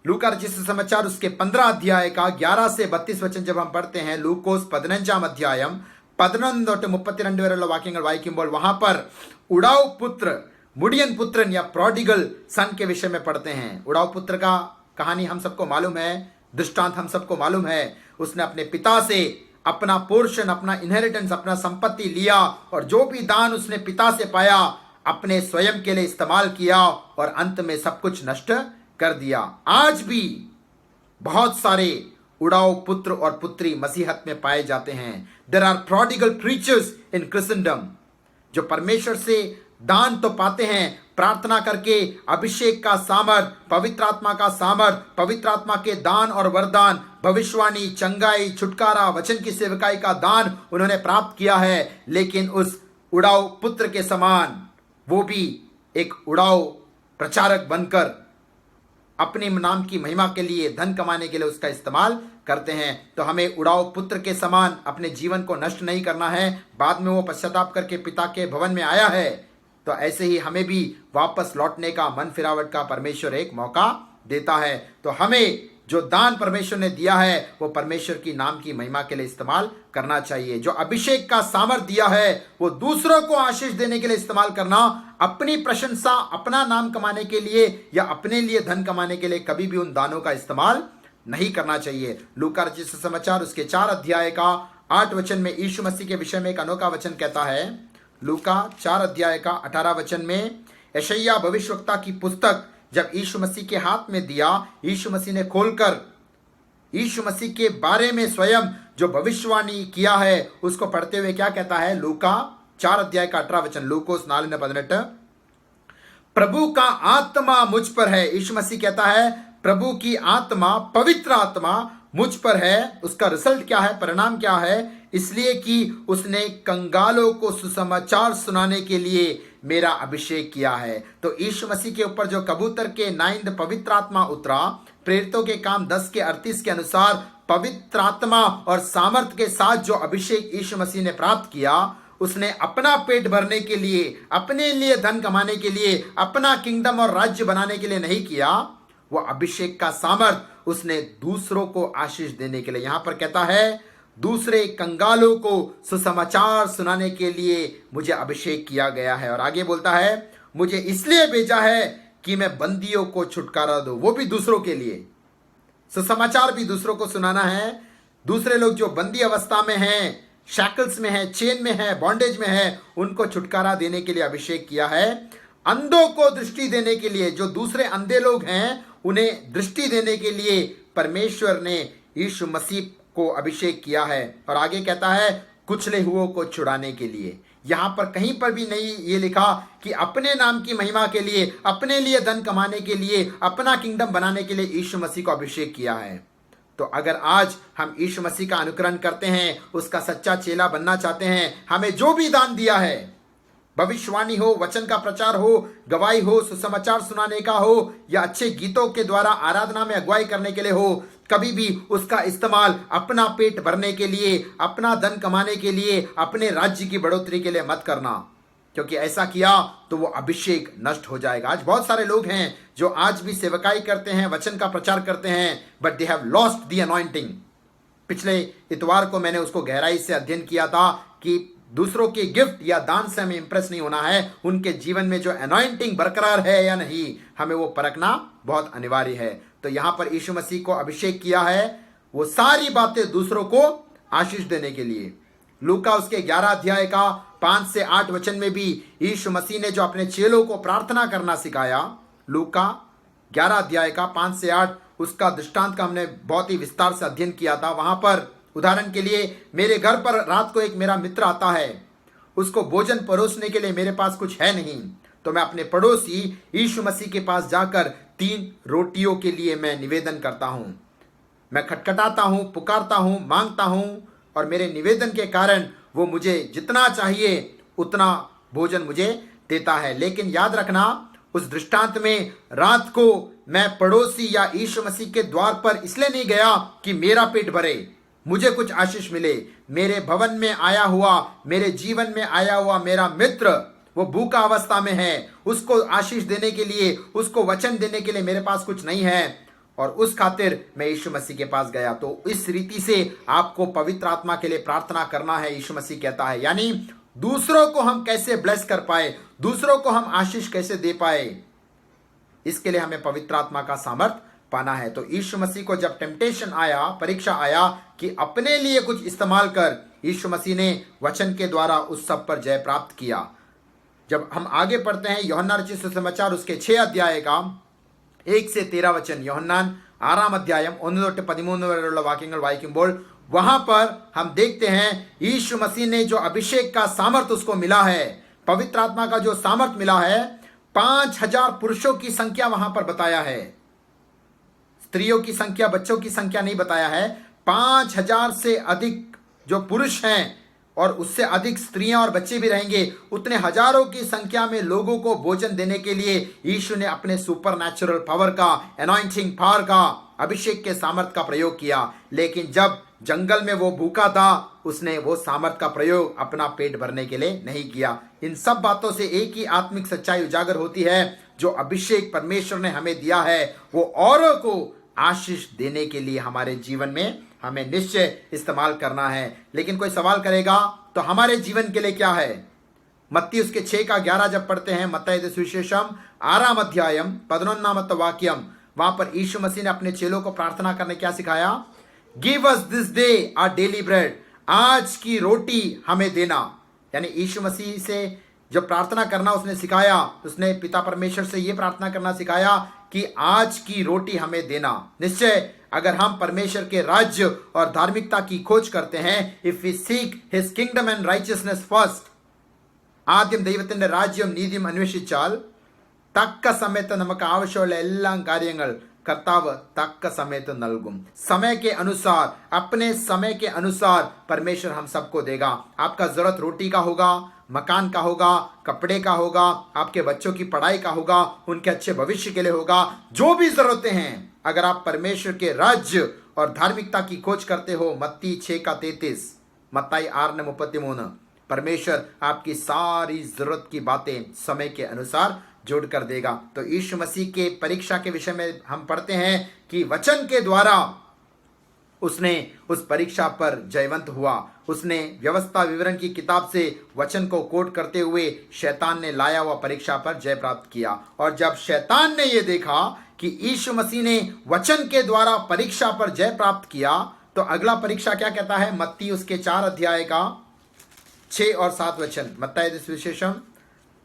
लूका रचित समाचार उसके 15 अध्याय का 11 से 32 वचन जब हम पढ़ते हैं, लूकोस 15 अध्याയം 11 തൊട്ട് 32 വരെയുള്ള വാക്യങ്ങൾ വായിക്കുമ്പോൾ वहां पर उड़ाऊ पुत्र, मुड़ियन पुत्रन या प्रोडिगल सन के विषय में पढ़ते हैं। उड़ाऊ पुत्र का कहानी हम सबको मालूम है, दृष्टांत हम सबको मालूम है। उसने अपने पिता से अपना पोर्शन, अपना इनहेरिटेंस, अपना संपत्ति लिया और जो भी दान उसने पिता से पाया अपने स्वयं के लिए इस्तेमाल किया और अंत में सब कुछ नष्ट कर दिया। आज भी बहुत सारे उड़ाऊ पुत्र और पुत्री मसीहत में पाए जाते हैं। देयर आर प्रोडिगल प्रीचर्स इन क्रिसनडम, जो परमेश्वर से दान तो पाते हैं, प्रार्थना करके अभिषेक का सामर्थ, पवित्र आत्मा का सामर्थ, पवित्र आत्मा के दान और वरदान, भविष्यवाणी, चंगाई, छुटकारा, वचन की सेवकाई का दान उन्होंने प्राप्त किया है, लेकिन उस उड़ाऊ पुत्र के समान वो भी एक उड़ाऊ प्रचारक बनकर अपने नाम की महिमा के लिए, धन कमाने के लिए उसका इस्तेमाल करते हैं। तो हमें उड़ाऊ पुत्र के समान अपने जीवन को नष्ट नहीं करना है। बाद में वो पश्चाताप करके पिता के भवन में आया है, तो ऐसे ही हमें भी वापस लौटने का, मन फिरावट का परमेश्वर एक मौका देता है। तो हमें जो दान परमेश्वर ने दिया है वो परमेश्वर की नाम की महिमा के लिए इस्तेमाल करना चाहिए। जो अभिषेक का सामर्थ दिया है वो दूसरों को आशीष देने के लिए इस्तेमाल करना, अपनी प्रशंसा, अपना नाम कमाने के लिए या अपने लिए धन कमाने के लिए कभी भी उन दानों का इस्तेमाल नहीं करना चाहिए। लूका रचित समाचार उसके 4 अध्याय का 8 वचन में यीशु मसीह के विषय में एक अनोखा वचन कहता है। लूका 4 अध्याय का 18 वचन में यशायाह भविष्यवक्ता की पुस्तक जब यीशु मसीह के हाथ में दिया, यीशु मसीह ने खोलकर यीशु मसीह के बारे में स्वयं जो भविष्यवाणी किया है उसको पढ़ते हुए क्या कहता है। लूका 4 अध्याय का 18 वचन, लूकोस 4:18, प्रभु का आत्मा मुझ पर है। यीशु मसीह कहता है प्रभु की आत्मा, पवित्र आत्मा मुझ पर है। उसका रिजल्ट क्या है, परिणाम क्या है? इसलिए कि उसने कंगालों को सुसमाचार सुनाने के लिए मेरा अभिषेक किया है। तो यीशु मसीह के ऊपर जो कबूतर के 9 पवित्र आत्मा उतरा, प्रेरितों के काम 10 के 38 के अनुसार पवित्र आत्मा और सामर्थ के साथ जो अभिषेक यीशु मसीह ने प्राप्त किया, उसने अपना पेट भरने के लिए, अपने लिए धन कमाने के लिए, अपना किंगडम और राज्य बनाने के लिए नहीं किया। वो अभिषेक का सामर्थ उसने दूसरों को आशीष देने के लिए, यहां पर कहता है दूसरे कंगालों को सुसमाचार सुनाने के लिए मुझे अभिषेक किया गया है। और आगे बोलता है मुझे इसलिए भेजा है कि मैं बंदियों को छुटकारा दूं, वो भी दूसरों के लिए। सुसमाचार भी दूसरों को सुनाना है। दूसरे लोग जो बंदी अवस्था में हैं, शैकल्स में है, चेन में है, बॉन्डेज में है, उनको छुटकारा देने के लिए अभिषेक किया है। अंधों को दृष्टि देने के लिए, जो दूसरे अंधे लोग हैं उन्हें दृष्टि देने के लिए परमेश्वर ने यीशु मसीह को अभिषेक किया है। और आगे कहता है कुचले हुओं को छुड़ाने के लिए। यहां पर कहीं पर भी नहीं ये लिखा कि अपने नाम की महिमा के लिए, अपने लिए धन कमाने के लिए, अपना किंगडम बनाने के लिए यीशु मसीह को अभिषेक किया है। तो अगर आज हम यीशु मसीह का अनुकरण करते हैं, उसका सच्चा चेला बनना चाहते हैं, हमें जो भी दान दिया है, भविष्यवाणी हो, वचन का प्रचार हो, गवाही हो, सुसमाचार सुनाने का हो या अच्छे गीतों के द्वारा आराधना में अगुवाई करने के लिए हो, कभी भी उसका इस्तेमाल अपना पेट भरने के लिए, अपना धन कमाने के लिए, अपने राज्य की बढ़ोतरी के लिए मत करना, क्योंकि ऐसा किया तो वो अभिषेक नष्ट हो जाएगा। आज बहुत सारे लोग हैं जो आज भी सेवकाई करते हैं, वचन का प्रचार करते हैं, but they have lost the anointing. पिछले इतवार को मैंने उसको गहराई से अध्ययन किया था कि दूसरों के गिफ्ट या दान से हमें इंप्रेस नहीं होना है, उनके जीवन में जो अनॉइंटिंग बरकरार है या नहीं, हमें वो परखना बहुत अनिवार्य है। तो यहां पर यीशु मसीह को अभिषेक किया है वो सारी बातें दूसरों को आशीष देने के लिए। लूका उसके 11 अध्याय का 5 से 8 वचन में भी यीशु मसीह ने जो अपने चेलों को प्रार्थना करना सिखाया, लूका 11 अध्याय का 5 से 8, उसका दृष्टांत का हमने बहुत ही विस्तार से अध्ययन किया था। वहां पर उदाहरण के लिए मेरे घर पर रात को एक मेरा मित्र आता है, उसको भोजन परोसने के लिए मेरे पास कुछ है नहीं, तो मैं अपने पड़ोसी यीशु मसीह के पास जाकर 3 रोटियों के लिए मैं निवेदन करता हूं। मैं खटखटाता हूं, पुकारता हूं, मांगता हूं, और मेरे निवेदन के कारण वो मुझे जितना चाहिए उतना भोजन मुझे देता है। लेकिन याद रखना, उस दृष्टांत में रात को मैं पड़ोसी या यीशु मसीह के द्वार पर इसलिए नहीं गया कि मेरा पेट भरे, मुझे कुछ आशीष मिले। मेरे भवन में आया हुआ, मेरे जीवन में आया हुआ मेरा मित्र वो भूखा अवस्था में है, उसको आशीष देने के लिए, उसको वचन देने के लिए मेरे पास कुछ नहीं है, और उस खातिर मैं यीशु मसीह के पास गया। तो इस रीति से आपको पवित्र आत्मा के लिए प्रार्थना करना है, यीशु मसीह कहता है। यानी दूसरों को हम कैसे ब्लेस कर पाए, दूसरों को हम आशीष कैसे दे पाए, इसके लिए हमें पवित्र आत्मा का सामर्थ पाना है। तो यीशु मसीह को जब टेम्पटेशन आया, परीक्षा आया कि अपने लिए कुछ इस्तेमाल कर, यीशु मसीह ने वचन के द्वारा उस सब पर जय प्राप्त किया। जब हम आगे पढ़ते हैं यूहन्ना रचित सुसमाचार उसके 6 अध्याय का 1 से 13 वचन, യോഹന്നാൻ 6 അധ്യായം 1 തൊട്ട് 13 വരെയുള്ള വാക്യങ്ങൾ വായിക്കുമ്പോൾ वहां पर हम देखते हैं यीशु मसीह ने जो अभिषेक का सामर्थ उसको मिला है, पवित्र आत्मा का जो सामर्थ मिला है, 5000 पुरुषों की संख्या वहां पर बताया है, स्त्रियों की संख्या, बच्चों की संख्या नहीं बताया है। 5000 से अधिक जो पुरुष हैं और उससे अधिक स्त्रियां और बच्चे भी रहेंगे, उतने हजारों की संख्या में लोगों को भोजन देने के लिए यीशु ने अपने सुपर नेचुरल पावर का, एनॉइंटिंग पावर का, अभिषेक के सामर्थ का प्रयोग किया। लेकिन जब जंगल में वो भूखा था, उसने वो सामर्थ का प्रयोग अपना पेट भरने के लिए नहीं किया। इन सब बातों से एक ही आत्मिक सच्चाई उजागर होती है, जो अभिषेक परमेश्वर ने हमें दिया है वो औरों को आशीष देने के लिए हमारे जीवन में हमें निश्चय इस्तेमाल करना है। लेकिन कोई सवाल करेगा तो हमारे जीवन के लिए क्या है? मत्ती उसके 6 का 11 जब पढ़ते हैं, मत्ती सुविशेषम 6 अध्यायम 11 वाक्यम, वहां पर यीशु मसीह ने अपने चेलों को प्रार्थना करने क्या सिखाया? Give us this day our daily bread, आज की रोटी हमें देना। यानी यीशु मसीह से जब प्रार्थना करना उसने सिखाया, उसने पिता परमेश्वर से यह प्रार्थना करना सिखाया कि आज की रोटी हमें देना। निश्चय अगर हम परमेश्वर के राज्य और धार्मिकता की खोज करते हैं, if we seek his kingdom and righteousness first, ആദ്യം ദൈവത്തിന്റെ രാജ്യം നീതിയും അന്വേഷിച്ചാൽ തക്ക സമയത്ത് നമുക്ക് ആവശ്യമുള്ള എല്ലാ കാര്യങ്ങൾ कर्ताव तक समय तो नलगुम, समय के अनुसार, अपने समय के अनुसार परमेश्वर हम सबको देगा। आपका जरूरत रोटी का होगा, मकान का होगा, कपड़े का होगा, आपके बच्चों की पढ़ाई का होगा, उनके अच्छे भविष्य के लिए होगा। जो भी जरूरतें हैं, अगर आप परमेश्वर के राज्य और धार्मिकता की खोज करते हो, मत्ती 6 का 33, मत्ताई 6:33, परमेश्वर आपकी सारी जरूरत की बातें समय के अनुसार जोड़ कर देगा। तो यीशु मसीह के परीक्षा के विषय में हम पढ़ते हैं कि वचन के द्वारा उसने उस परीक्षा पर जयवंत हुआ। उसने व्यवस्था विवरण की किताब से वचन को कोट करते हुए शैतान ने लाया हुआ परीक्षा पर जय प्राप्त किया। और जब शैतान ने यह देखा कि यीशु मसीह ने वचन के द्वारा परीक्षा पर जय प्राप्त किया, तो अगला परीक्षा क्या कहता है? मत्ती उसके 4 अध्याय का 6 और 7 वचन, मत्ताई सुविशेषम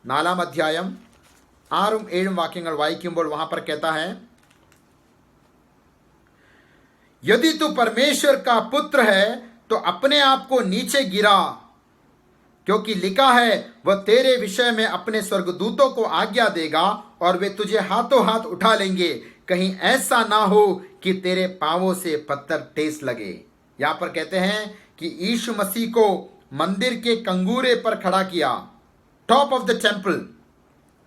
4 अध्याയം 6-7 വാക്യങ്ങൾ വായിക്കുമ്പോൾ वहां पर कहता है, यदि तू परमेश्वर का पुत्र है तो अपने आप को नीचे गिरा, क्योंकि लिखा है वह तेरे विषय में अपने स्वर्गदूतों को आज्ञा देगा और वे तुझे हाथों हाथ उठा लेंगे, कहीं ऐसा ना हो कि तेरे पांवों से पत्थर ठेस लगे। यहां पर कहते हैं कि यीशु मसीह को मंदिर के कंगूरे पर खड़ा किया, टॉप ऑफ द टेम्पल,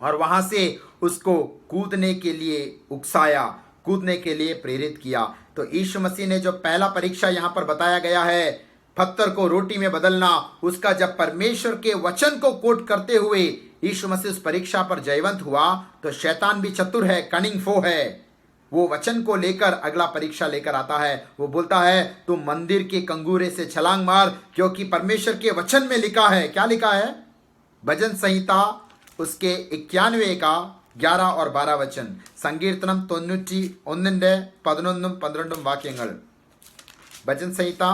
और वहां से उसको कूदने के लिए उकसाया, कूदने के लिए प्रेरित किया। तो यीशु मसीह ने जो पहला परीक्षा यहां पर बताया गया है, पत्थर को रोटी में बदलना, उसका जब परमेश्वर के वचन को कोट करते हुए यीशु मसीह उस परीक्षा पर जयवंत हुआ, तो शैतान भी चतुर है, कनिंग फो है। वो वचन को लेकर अगला परीक्षा लेकर आता है। वो बोलता है तू मंदिर के कंगूरे से छलांग मार, क्योंकि परमेश्वर के वचन में लिखा है। क्या लिखा है? भजन संहिता उसके 91 का 11 और 12 वचन, സങ്കീർത്തനം 91 11-12 വാക്യങ്ങൾ, भजन संहिता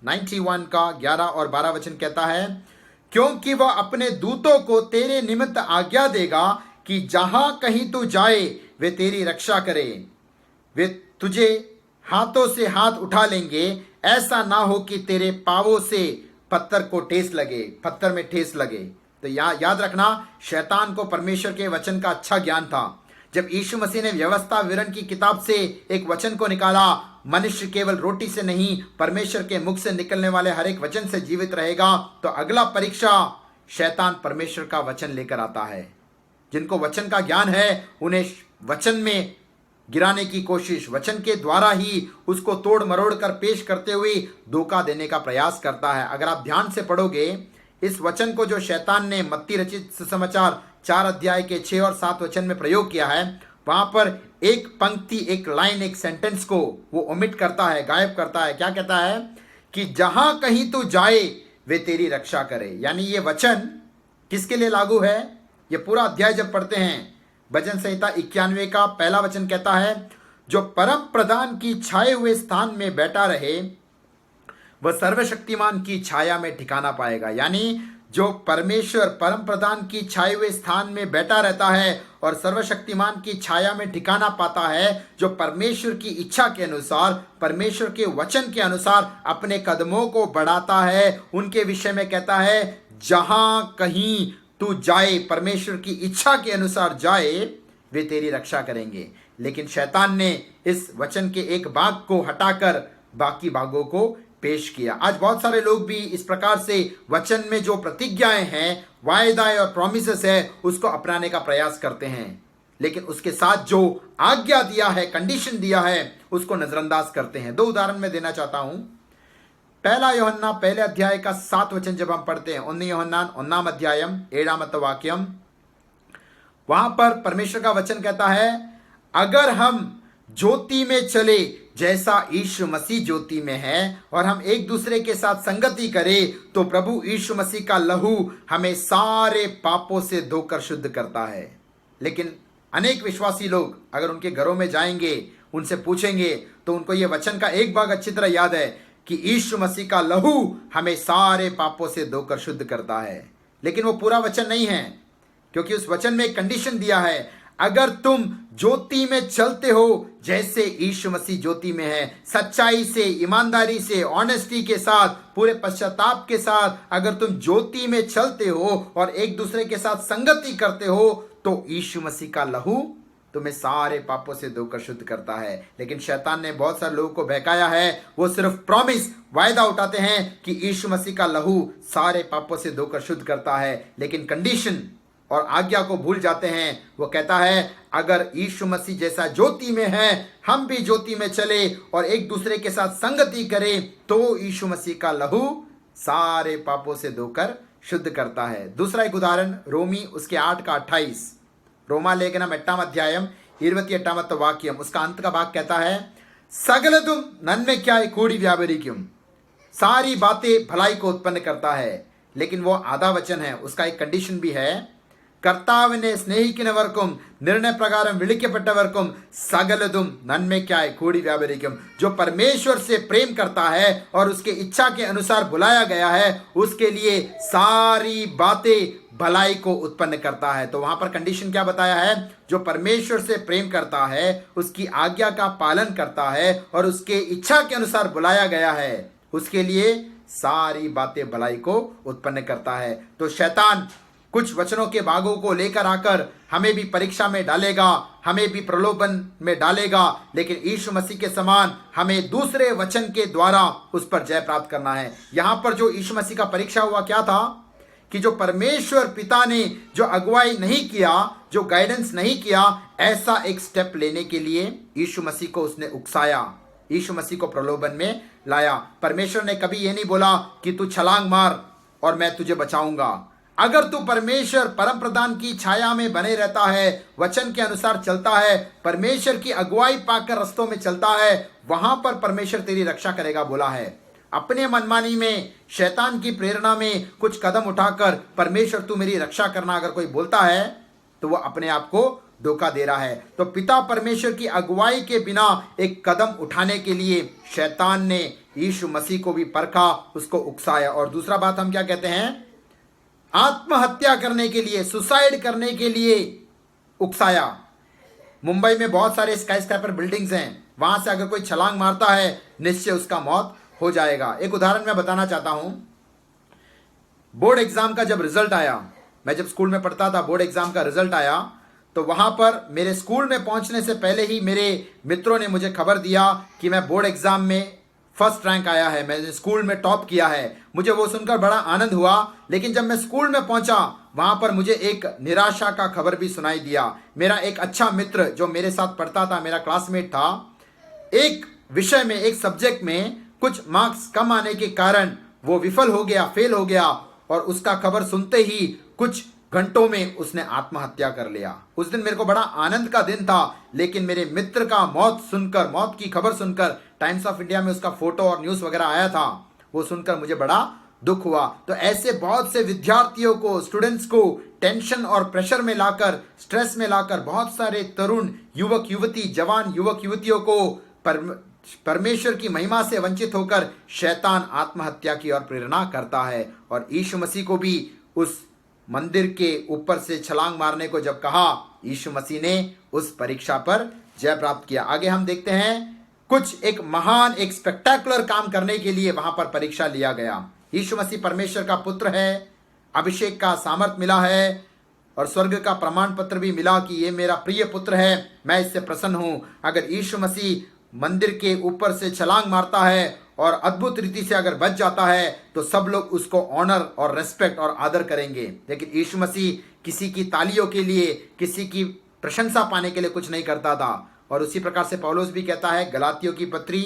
91 का 11 और 12 वचन कहता है, क्योंकि वह अपने दूतों को तेरे निमित्त आज्ञा देगा कि जहां कहीं तू जाए वे तेरी रक्षा करे, वे तुझे हाथों से हाथ उठा लेंगे, ऐसा ना हो कि तेरे पांवों से पत्थर को ठेस लगे, पत्थर में ठेस लगे। तो याद रखना, शैतान को परमेश्वर के वचन का अच्छा ज्ञान था। जब यीशु मसीह ने व्यवस्था विवरण की किताब से एक वचन को निकाला, मनुष्य केवल रोटी से नहीं परमेश्वर के मुख से निकलने वाले हर एक वचन से जीवित रहेगा, तो अगला परीक्षा शैतान परमेश्वर का वचन लेकर आता है। जिनको वचन का ज्ञान है उन्हें वचन में गिराने की कोशिश, वचन के द्वारा ही उसको तोड़ मरोड़ कर पेश करते हुए धोखा देने का प्रयास करता है। अगर आप ध्यान से पढ़ोगे इस वचन को जो शैतान ने मत्ती रचित सुसमाचार 4 अध्याय के 6 और 7 वचन में प्रयोग किया है, वहां पर एक पंक्ति, एक लाइन, एक सेंटेंस को वो ओमिट करता है, गायब करता है। क्या कहता है कि जहां कहीं तू जाए वे तेरी रक्षा करे। यानी ये वचन किसके लिए लागू है? ये पूरा अध्याय जब पढ़ते हैं, भजन संहिता 91 का पहला वचन कहता है, जो परम प्रधान की छाए हुए स्थान में बैठा रहे वह सर्वशक्तिमान की छाया में ठिकाना पाएगा। यानी जो परमेश्वर परम प्रधान की छाए हुए स्थान में बैठा रहता है और सर्वशक्तिमान की छाया में ठिकाना पाता है, जो परमेश्वर की इच्छा के अनुसार, परमेश्वर के वचन के अनुसार अपने कदमों को बढ़ाता है, उनके विषय में कहता है जहां कहीं तू जाए, परमेश्वर की इच्छा के अनुसार जाए, वे तेरी रक्षा करेंगे। लेकिन शैतान ने इस वचन के एक भाग को हटाकर बाकी भागों को पेश किया। आज बहुत सारे लोग भी इस प्रकार से वचन में जो प्रतिज्ञाएं हैं, वायदाएं और प्रॉमिसेस है, उसको अपनाने का प्रयास करते हैं, लेकिन उसके साथ जो आज्ञा दिया है, कंडीशन दिया है, उसको नजरअंदाज करते हैं। 2 उदाहरण मैं देना चाहता हूं। पहला यूहन्ना पहले अध्याय का 7 वचन जब हम पढ़ते हैं, 1 यूहन्ना 1 अध्यायम 7 वाक्यम, वहां पर परमेश्वर का वचन कहता है, अगर हम ज्योति में चले जैसा यीशु मसीह ज्योति में है और हम एक दूसरे के साथ संगति करें, तो प्रभु यीशु मसीह का लहू हमें सारे पापों से धोकर शुद्ध करता है। लेकिन अनेक विश्वासी लोग अगर उनके घरों में जाएंगे, उनसे पूछेंगे, तो उनको यह वचन का एक भाग अच्छी तरह याद है कि यीशु मसीह का लहू हमें सारे पापों से धोकर शुद्ध करता है। लेकिन वो पूरा वचन नहीं है, क्योंकि उस वचन में एक कंडीशन दिया है, अगर तुम ज्योति में चलते हो जैसे यीशु मसीह ज्योति में है, सच्चाई से, ईमानदारी से, ऑनेस्टी के साथ, पूरे पश्चाताप के साथ अगर तुम ज्योति में चलते हो और एक दूसरे के साथ संगति करते हो, तो यीशु मसीह का लहू तुम्हें सारे पापों से धोकर शुद्ध करता है। लेकिन शैतान ने बहुत सारे लोगों को बहकाया है, वो सिर्फ प्रॉमिस, वायदा उठाते हैं कि यीशु मसीह का लहू सारे पापों से धोकर शुद्ध करता है, लेकिन कंडीशन और आज्ञा को भूल जाते हैं। वो कहता है अगर यीशु मसीह जैसा ज्योति में है, हम भी ज्योति में चले और एक दूसरे के साथ संगति करें, तो यीशु मसीह का लहू सारे पापों से धोकर शुद्ध करता है। दूसरा एक उदाहरण, रोमी उसके 8 का 28, रोमा लेखनम 8 अध्यायम 28 वाक्यम, उसका अंत का भाग कहता है, सगलदुम नन्मेक्काय कूड़ी व्यापरिक्युम, सारी बातें भलाई को उत्पन्न करता है। लेकिन वो आधा वचन है, उसका एक कंडीशन भी है, കർത്താവിനെ സ്നേഹിക്കുന്നവർക്കും निर्णय विलिकപ്പെട്ടവർക്കും सगलदुम नन्मेक्काय कूड़ी व्यापरिक्युम, जो परमेश्वर से प्रेम करता है और उसके इच्छा के अनुसार बुलाया गया है, उसके लिए सारी बातें भलाई को उत्पन्न करता है। तो वहां पर कंडीशन क्या बताया है, जो परमेश्वर से प्रेम करता है, उसकी आज्ञा का पालन करता है और उसके इच्छा के अनुसार बुलाया गया है, उसके लिए सारी बातें भलाई को उत्पन्न करता है। तो शैतान कुछ वचनों के भागों को लेकर आकर हमें भी परीक्षा में डालेगा, हमें भी प्रलोभन में डालेगा, लेकिन यीशु मसीह के समान हमें दूसरे वचन के द्वारा उस पर जय प्राप्त करना है। यहां पर जो यीशु मसीह का परीक्षा हुआ क्या था कि जो परमेश्वर पिता ने जो अगुवाई नहीं किया, जो गाइडेंस नहीं किया, ऐसा एक स्टेप लेने के लिए यीशु मसीह को उसने उकसाया, यीशु मसीह को प्रलोभन में लाया। परमेश्वर ने कभी ये नहीं बोला कि तू छलांग मार और मैं तुझे बचाऊंगा। अगर तू परमेश्वर परम प्रधान की छाया में बने रहता है, वचन के अनुसार चलता है, परमेश्वर की अगुवाई पाकर रस्तों में चलता है, वहां पर परमेश्वर तेरी रक्षा करेगा बोला है। अपने मनमानी में, शैतान की प्रेरणा में कुछ कदम उठाकर परमेश्वर तू मेरी रक्षा करना अगर कोई बोलता है, तो वो अपने आप को धोखा दे रहा है। तो पिता परमेश्वर की अगुवाई के बिना एक कदम उठाने के लिए शैतान ने यीशु मसीह को भी परखा, उसको उकसाया। और दूसरा बात हम क्या कहते हैं, आत्महत्या करने के लिए, सुसाइड करने के लिए उकसाया। मुंबई में बहुत सारे स्काईस्क्रैपर बिल्डिंग्स हैं, वहां से अगर कोई छलांग मारता है निश्चय उसका मौत हो जाएगा। एक उदाहरण मैं बताना चाहता हूं, बोर्ड एग्जाम का जब रिजल्ट आया, मैं जब स्कूल में पढ़ता था, बोर्ड एग्जाम का रिजल्ट आया, तो वहां पर मेरे स्कूल में पहुंचने से पहले ही मेरे मित्रों ने मुझे खबर दिया कि मैं बोर्ड एग्जाम में फर्स्ट रैंक आया है, मैंने स्कूल में टॉप किया है। मुझे वो सुनकर बड़ा आनंद हुआ, लेकिन जब मैं स्कूल में पहुंचा वहां पर मुझे एक निराशा का खबर भी सुनाई दिया। मेरा एक अच्छा मित्र जो मेरे साथ पढ़ता था, मेरा क्लासमेट था, एक विषय में, एक सब्जेक्ट में कुछ मार्क्स कम आने के कारण वो विफल हो गया, फेल हो गया, और उसका खबर सुनते ही कुछ घंटों में उसने आत्महत्या कर लिया। उस दिन मेरे को बड़ा आनंद का दिन था, लेकिन मेरे मित्र का मौत की खबर सुनकर, टाइम्स ऑफ इंडिया में उसका फोटो और न्यूज़ वगैरह आया था, वो सुनकर मुझे बड़ा दुख हुआ। तो ऐसे बहुत से विद्यार्थियों को, स्टूडेंट्स को टेंशन और प्रेशर में लाकर, स्ट्रेस में लाकर, बहुत सारे तरुण युवक युवती, जवान युवक युवतियों को परमेश्वर की महिमा से वंचित होकर शैतान आत्महत्या की ओर प्रेरणा करता है। और यीशु मसीह को भी उस मंदिर के ऊपर से छलांग मारने को जब कहा, यीशु मसीह ने उस परीक्षा पर जय प्राप्त किया। आगे हम देखते हैं, कुछ एक महान, एक स्पेक्टेकुलर काम करने के लिए वहां पर परीक्षा लिया गया। यीशु मसीह परमेश्वर का पुत्र है, अभिषेक का सामर्थ मिला है, और स्वर्ग का प्रमाण पत्र भी मिला कि ये मेरा प्रिय पुत्र है, मैं इससे प्रसन्न हूं। अगर यीशु मसीह मंदिर के ऊपर से छलांग मारता है और अद्भुत रीति से अगर बच जाता है, तो सब लोग उसको ऑनर और रेस्पेक्ट और आदर करेंगे। लेकिन यीशु मसीह किसी की तालियों के लिए, किसी की प्रशंसा पाने के लिए कुछ नहीं करता था। और उसी प्रकार से पौलुस भी कहता है, गलातियों की पत्री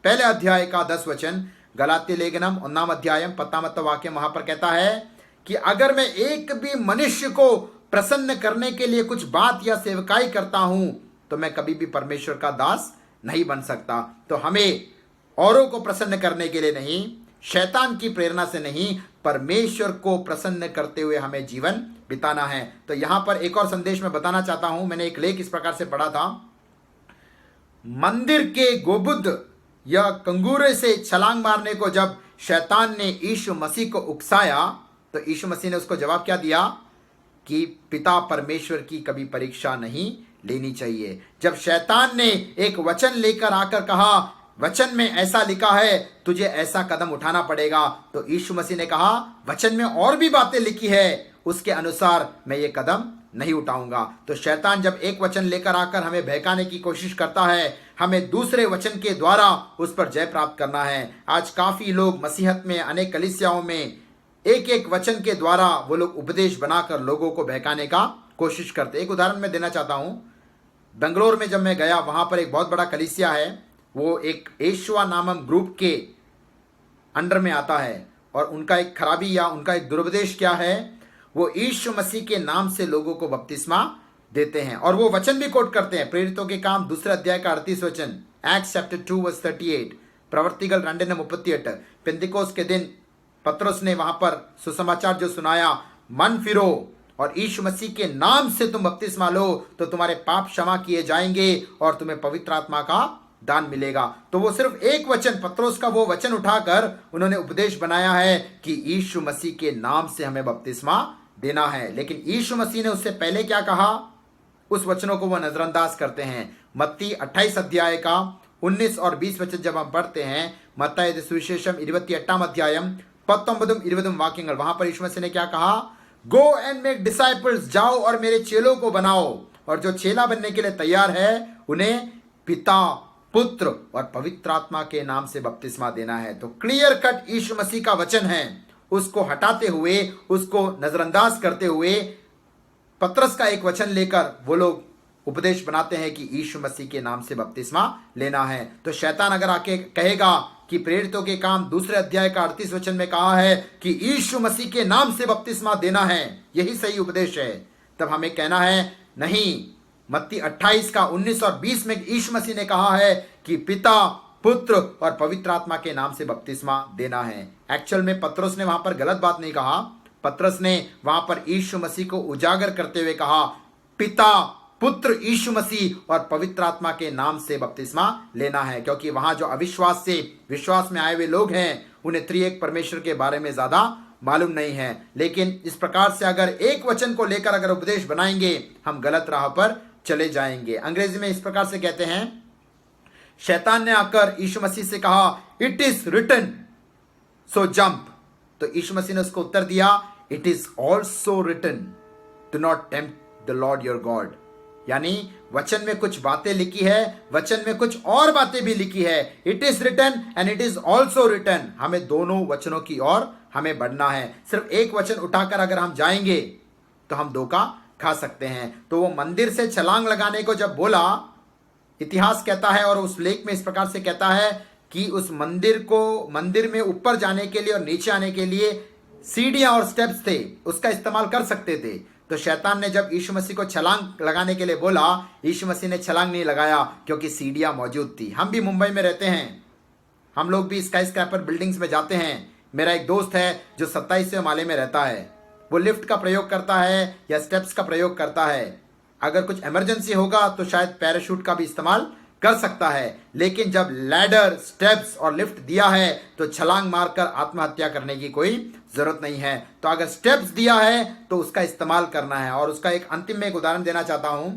पहले अध्याय का 10 वचन, गलाती लेखनम 1 अध्यायम 10 वाक्य, वहां पर कहता है कि अगर मैं एक भी मनुष्य को प्रसन्न करने के लिए कुछ बात या सेवकाई करता हूं, तो मैं कभी भी परमेश्वर का दास नहीं बन सकता। तो हमें औरों को प्रसन्न करने के लिए नहीं, शैतान की प्रेरणा से नहीं, परमेश्वर को प्रसन्न करते हुए हमें जीवन बिताना है। तो यहां पर एक और संदेश मैं बताना चाहता हूं। मैंने एक लेख इस प्रकार से पढ़ा था, मंदिर के गोबुद या कंगूरे से छलांग मारने को जब शैतान ने यीशु मसीह को उकसाया, तो यीशु मसीह ने उसको जवाब क्या दिया कि पिता परमेश्वर की कभी परीक्षा नहीं लेनी चाहिए। जब शैतान ने एक वचन लेकर आकर कहा, वचन में ऐसा लिखा है, तुझे ऐसा कदम उठाना पड़ेगा, तो यीशु मसीह ने कहा, वचन में और भी बातें लिखी है, उसके अनुसार मैं ये कदम नहीं उठाऊंगा। तो शैतान जब एक वचन लेकर आकर हमें बहकाने की कोशिश करता है, हमें दूसरे वचन के द्वारा उस पर जय प्राप्त करना है। आज काफी लोग मसीहत में, अनेक कलीसियाओं में एक एक वचन के द्वारा वो लोग उपदेश बनाकर लोगों को बहकाने का कोशिश करते। एक उदाहरण मैं देना चाहता हूं। बेंगलोर में जब मैं गया, वहां पर एक बहुत बड़ा कलीसिया है, वो एक एशवा नामक ग्रुप के अंडर में आता है, और उनका एक खराबी या उनका एक दुरुपदेश क्या है, वो यीशु मसीह के नाम से लोगों को बपतिस्मा देते हैं, और वो वचन भी कोट करते हैं। प्रेरितों के काम 2 अध्याय का 38 वचन, एक्ट्स चैप्टर 2 वर्स 38, प्रवर्तिगल 2:38। पेंतिकोस के दिन पतरस ने वहां पर सुसमाचार जो सुनाया, मन फिरो और यीशु मसीह के नाम से तुम बपतिस्मा लो, तो तुम्हारे पाप क्षमा किए जाएंगे और तुम्हें पवित्र आत्मा का दान मिलेगा। तो वो सिर्फ एक वचन, पतरस का वो वचन उठाकर उन्होंने उपदेश बनाया है कि यीशु मसीह के नाम से हमें बपतिस्मा देना है। लेकिन यीशु मसीह ने उससे पहले क्या कहा, उस वचनों को वो नजरअंदाज करते हैं। मत्ती 28 अध्याय का 19 और 20 वचन जब हम पढ़ते हैं, मत्ताई सुविशेषम 28 अध्यायम 19-20 वाक्यങ്ങൾ, वहां पर यीशु मसीह ने क्या कहा, गो एंड मेक डिसाइपल्स, जाओ और मेरे चेलों को बनाओ। और जो चेला बनने के लिए तैयार है, उन्हें पिता, पुत्र और पवित्र आत्मा के नाम से बपतिस्मा देना है। तो क्लियर कट यीशु मसीह का वचन है, उसको हटाते हुए, उसको नजरअंदाज करते हुए पतरस का एक वचन लेकर वो लोग उपदेश बनाते हैं कि यीशु मसीह के नाम से बपतिस्मा लेना है। तो शैतान अगर आके कहेगा कि प्रेरितों के काम 2 अध्याय का 38 वचन में कहा है कि यीशु मसीह के नाम से बपतिस्मा देना है, यही सही उपदेश है, तब हमें कहना है नहीं, मत्ती 28 का 19 और 20 में यीशु मसीह ने कहा है कि पिता, पुत्र और पवित्र आत्मा के नाम से बपतिस्मा देना है। एक्चुअल में पतरस ने वहां पर गलत बात नहीं कहा, पतरस ने वहां पर यीशु मसीह को उजागर करते हुए कहा, पिता, पुत्र यीशु मसीह और पवित्र आत्मा के नाम से बपतिस्मा लेना है। क्योंकि वहां जो अविश्वास से विश्वास में आए हुए लोग हैं, उन्हें त्रिएक परमेश्वर के बारे में ज्यादा मालूम नहीं है। लेकिन इस प्रकार से अगर एक वचन को लेकर अगर उपदेश बनाएंगे, हम गलत राह पर चले जाएंगे। अंग्रेजी में इस प्रकार से कहते हैं, शैतान ने आकर यीशु मसीह से कहा, it is written so jump. तो यीशु मसीह ने उसको उत्तर दिया, it is also written, do not tempt the Lord your God. यानी वचन में कुछ बातें लिखी है, वचन में कुछ और बातें भी लिखी है। It is written and it is also written. हमें दोनों वचनों की ओर हमें बढ़ना है। सिर्फ एक वचन उठाकर अगर हम जाएंगे तो हम धोखा खा सकते हैं। तो वो मंदिर से छलांग लगाने को जब बोला, इतिहास कहता है और उस लेख में इस प्रकार से कहता है कि उस मंदिर में ऊपर जाने के लिए और नीचे आने के लिए सीढ़ियां और स्टेप्स थे, उसका इस्तेमाल कर सकते थे। तो शैतान ने जब यीशु मसीह को छलांग लगाने के लिए बोला, यीशु मसीह ने छलांग नहीं लगाया क्योंकि सीढ़ियां मौजूद थी। हम भी मुंबई में रहते हैं, हम लोग भी स्काई स्क्रैपर बिल्डिंग्स में जाते हैं। मेरा एक दोस्त है जो 27वें माले में रहता है, वो लिफ्ट का प्रयोग करता है या स्टेप्स का प्रयोग करता है। अगर कुछ इमरजेंसी होगा तो शायद पैराशूट का भी इस्तेमाल कर सकता है, लेकिन जब लैडर, स्टेप्स और लिफ्ट दिया है तो छलांग मारकर आत्महत्या करने की कोई जरूरत नहीं है। तो अगर स्टेप्स दिया है तो उसका इस्तेमाल करना है। और उसका एक अंतिम में एक उदाहरण देना चाहता हूं।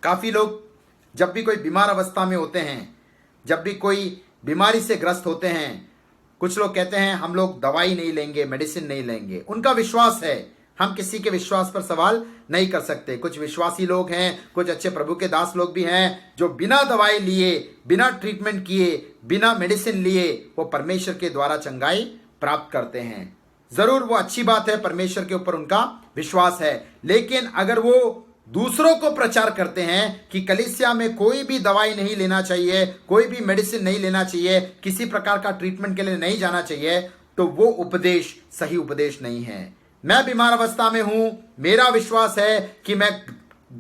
काफी लोग जब भी कोई बीमार अवस्था में होते हैं, जब भी कोई बीमारी से ग्रस्त होते हैं, कुछ लोग कहते हैं हम लोग दवाई नहीं लेंगे, मेडिसिन नहीं लेंगे। उनका विश्वास है, हम किसी के विश्वास पर सवाल नहीं कर सकते। कुछ विश्वासी लोग हैं, कुछ अच्छे प्रभु के दास लोग भी हैं जो बिना दवाई लिए, बिना ट्रीटमेंट किए, बिना मेडिसिन लिए वो परमेश्वर के द्वारा चंगाई प्राप्त करते हैं। जरूर वो अच्छी बात है, परमेश्वर के ऊपर उनका विश्वास है। लेकिन अगर वो दूसरों को प्रचार करते हैं कि कलीसिया में कोई भी दवाई नहीं लेना चाहिए, कोई भी मेडिसिन नहीं लेना चाहिए, किसी प्रकार का ट्रीटमेंट के लिए नहीं जाना चाहिए, तो वो उपदेश सही उपदेश नहीं है। मैं बीमार अवस्था में हूं, मेरा विश्वास है कि मैं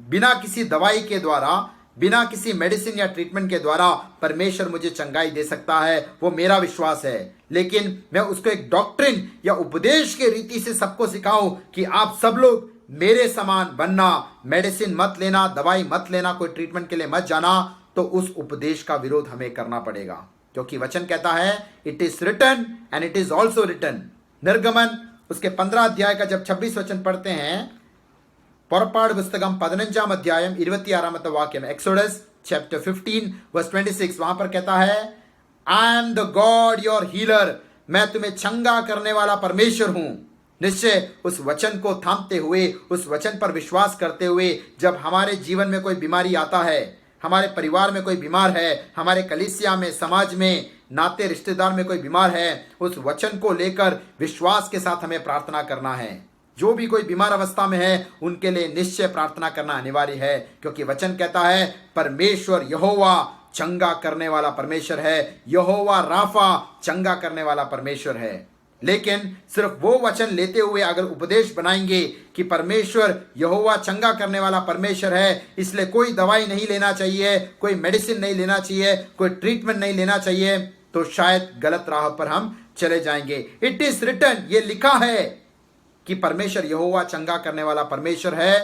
बिना किसी दवाई के द्वारा, बिना किसी मेडिसिन या ट्रीटमेंट के द्वारा परमेश्वर मुझे चंगाई दे सकता है, वो मेरा विश्वास है। लेकिन मैं उसको एक डॉक्ट्रिन या उपदेश के रीति से सबको सिखाऊं कि आप सब लोग मेरे समान बनना, मेडिसिन मत लेना, दवाई मत लेना, कोई ट्रीटमेंट के लिए मत जाना, तो उस उपदेश का विरोध हमें करना पड़ेगा। क्योंकि वचन कहता है it is written and it is also written. निर्गमन उसके 15 अध्याय का जब 26 वचन पढ़ते हैं, पुറപ്പാട് പുസ്തകം 15 अध्याय 26 वाक्य में, एक्सोडस चैप्टर 15 वर्स 26, वहां पर कहता है I am the God your healer, मैं तुम्हें चंगा करने वाला परमेश्वर हूं। निश्चय उस वचन को थामते हुए, उस वचन पर विश्वास करते हुए, जब हमारे जीवन में कोई बीमारी आता है, हमारे परिवार में कोई बीमार है, हमारे कलीसिया में, समाज में, नाते रिश्तेदार में कोई बीमार है, उस वचन को लेकर विश्वास के साथ हमें प्रार्थना करना है। जो भी कोई बीमार अवस्था में है उनके लिए निश्चय प्रार्थना करना अनिवार्य है। क्योंकि वचन कहता है परमेश्वर यहोवा चंगा करने वाला परमेश्वर है, यहोवा राफा चंगा करने वाला परमेश्वर है। लेकिन सिर्फ वो वचन लेते हुए अगर उपदेश बनाएंगे कि परमेश्वर यहोवा चंगा करने वाला परमेश्वर है, इसलिए कोई दवाई नहीं लेना चाहिए, कोई मेडिसिन नहीं लेना चाहिए, कोई ट्रीटमेंट नहीं लेना चाहिए, तो शायद गलत राह पर हम चले जाएंगे। इट इज रिटन, ये लिखा है कि परमेश्वर यहोवा चंगा करने वाला परमेश्वर है,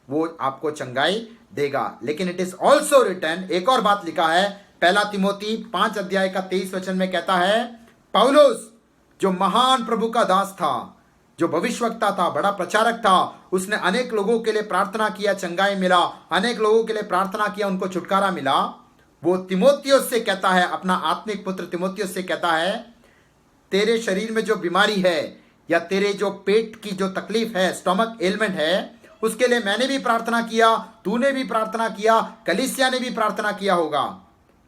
वो आपको चंगाई देगा। लेकिन इट इज ऑल्सो रिटन, एक और बात लिखा है, 1 तिमोथी 5 अध्याय का 23 वचन में कहता है, पौलुस जो महान प्रभु का दास था, जो भविष्यवक्ता था, बड़ा प्रचारक था, उसने अनेक लोगों के लिए प्रार्थना किया, चंगाई मिला, अनेक लोगों के लिए प्रार्थना किया, उनको छुटकारा मिला। वो तिमोथियुस से कहता है, अपना आत्मिक पुत्र तिमोथियुस से कहता है, तेरे शरीर में जो बीमारी है या तेरे जो पेट की जो तकलीफ है, स्टमक एलिमेंट है, उसके लिए मैंने भी प्रार्थना किया, तूने भी प्रार्थना किया, कलीसिया ने भी प्रार्थना किया होगा,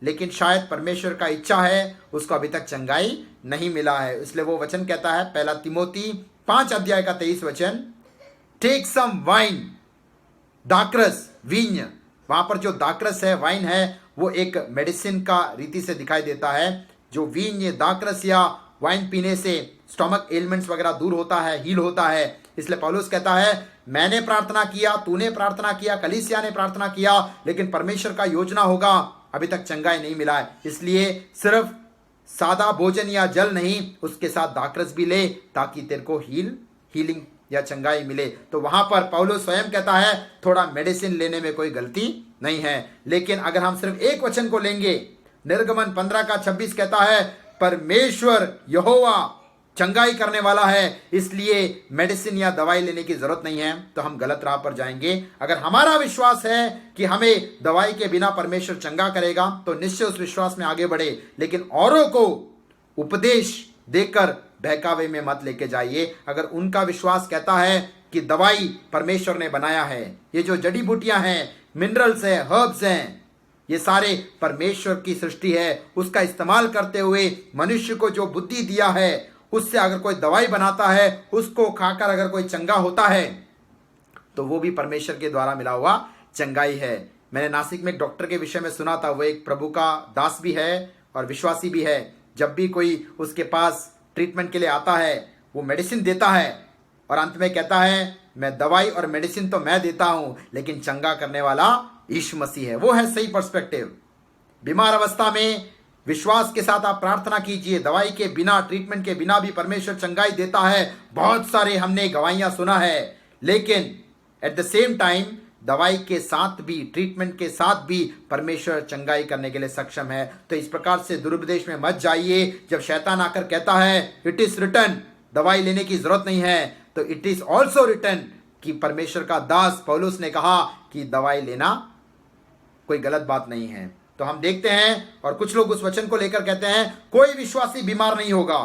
लेकिन शायद परमेश्वर का इच्छा है उसको अभी तक चंगाई नहीं मिला है। इसलिए वो वचन कहता है 1 तिमोथी 5 अध्याय का 23 वचन, टेक सम वाइन, दाक्रस, वीन्य। वहां पर जो दाक्रस है, वाइन है, वो एक मेडिसिन का रीति से दिखाई देता है। जो वीन्य, दाक्रस या वाइन पीने से स्टमक एलिमेंट्स वगैरह दूर होता है, हील होता है। इसलिए पौलुस कहता है मैंने प्रार्थना किया, तूने प्रार्थना किया, कलीसिया ने प्रार्थना किया, लेकिन परमेश्वर का योजना होगा, अभी तक चंगाई नहीं मिला है। इसलिए सिर्फ सादा भोजन या जल नहीं, उसके साथ दाक्रस भी ले ताकि तेरे को हीलिंग या चंगाई मिले। तो वहां पर पौलुस स्वयं कहता है थोड़ा मेडिसिन लेने में कोई गलती नहीं है। लेकिन अगर हम सिर्फ एक वचन को लेंगे, निर्गमन 15 का 26 कहता है परमेश्वर यहोवा चंगाई करने वाला है, इसलिए मेडिसिन या दवाई लेने की जरूरत नहीं है, तो हम गलत राह पर जाएंगे। अगर हमारा विश्वास है कि हमें दवाई के बिना परमेश्वर चंगा करेगा, तो निश्चय उस विश्वास में आगे बढ़े। लेकिन औरों को उपदेश देकर बहकावे में मत लेके जाइए। अगर उनका विश्वास कहता है कि दवाई परमेश्वर ने बनाया है। ये जो जड़ी बूटियां हैं, मिनरल्स हैं, हर्ब्स हैं, ये सारे परमेश्वर की सृष्टि है। उसका इस्तेमाल करते हुए मनुष्य को जो बुद्धि दिया है, उससे अगर कोई दवाई बनाता है, उसको खाकर अगर कोई चंगा होता है, तो वो भी परमेश्वर के द्वारा मिला हुआ चंगाई है। मैंने नासिक में एक डॉक्टर के विषय में सुना था, वो एक प्रभु का दास भी है और विश्वासी भी है। जब भी कोई उसके पास ट्रीटमेंट के लिए आता है, वो मेडिसिन देता है और अंत में कहता है, मैं दवाई और मेडिसिन तो मैं देता हूं, लेकिन चंगा करने वाला यीशु मसीह है। वो है सही पर्सपेक्टिव। बीमार अवस्था में विश्वास के साथ आप प्रार्थना कीजिए। दवाई के बिना, ट्रीटमेंट के बिना भी परमेश्वर चंगाई देता है। बहुत सारे हमने गवाहियां सुना है, लेकिन एट द सेम टाइम दवाई के साथ भी, ट्रीटमेंट के साथ भी परमेश्वर चंगाई करने के लिए सक्षम है। तो इस प्रकार से दुरुपदेश में मत जाइए। जब शैतान आकर कहता है इट इज रिटन, दवाई लेने की जरूरत नहीं है, तो इट इज ऑल्सो रिटन कि परमेश्वर का दास पौलुस ने कहा कि दवाई लेना कोई गलत बात नहीं है। तो हम देखते हैं, और कुछ लोग उस वचन को लेकर कहते हैं कोई विश्वासी बीमार नहीं होगा,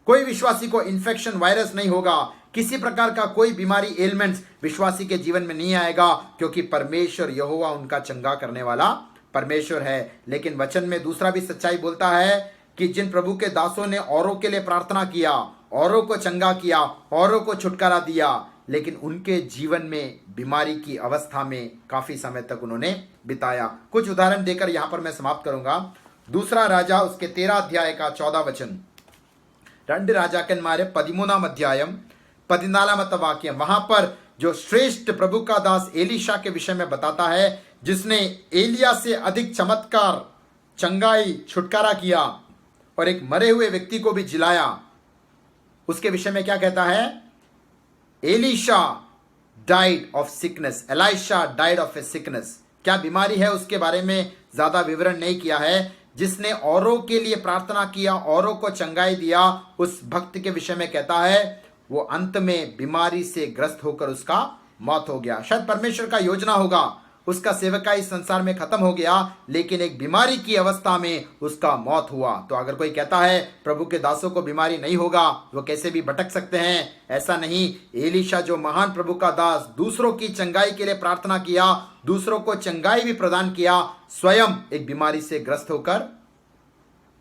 कोई विश्वासी को इन्फेक्शन, वायरस नहीं होगा, किसी प्रकार का कोई बीमारी, एलिमेंट्स विश्वासी के जीवन में नहीं आएगा, क्योंकि परमेश्वर यहोवा उनका चंगा करने वाला परमेश्वर है। लेकिन वचन में दूसरा भी सच्चाई बोलता है कि जिन प्रभु के दासों ने औरों के लिए प्रार्थना किया, औरों को चंगा किया, औरों को छुटकारा दिया, लेकिन उनके जीवन में बीमारी की अवस्था में काफी समय तक उन्होंने बिताया। कुछ उदाहरण देकर यहां पर मैं समाप्त करूंगा। दूसरा राजा उसके 13 अध्याय का 14 वचन, 2 രാജാക്കന്മാര് 13 अध्यायम 14 वाक्य, वहां पर जो श्रेष्ठ प्रभु का दास एलीशा के विषय में बताता है, जिसने एलिया से अधिक चमत्कार, चंगाई, छुटकारा किया और एक मरे हुए व्यक्ति को भी जिलाया। उसके विषय में क्या कहता है? Elisha died of sickness, Elisha died of A sickness. क्या बीमारी है उसके बारे में ज्यादा विवरण नहीं किया है। जिसने औरों के लिए प्रार्थना किया, औरों को चंगाई दिया, उस भक्त के विषय में कहता है वो अंत में बीमारी से ग्रस्त होकर उसका मौत हो गया। शायद परमेश्वर का योजना होगा, उसका सेवका इस संसार में खत्म हो गया, लेकिन एक बीमारी की अवस्था में उसका मौत हुआ। तो अगर कोई कहता है प्रभु के दासों को बीमारी नहीं होगा, वो कैसे भी भटक सकते हैं, ऐसा नहीं। एलीशा जो महान प्रभु का दास, दूसरों की चंगाई के लिए प्रार्थना किया, दूसरों को चंगाई भी प्रदान किया, स्वयं एक बीमारी से ग्रस्त होकर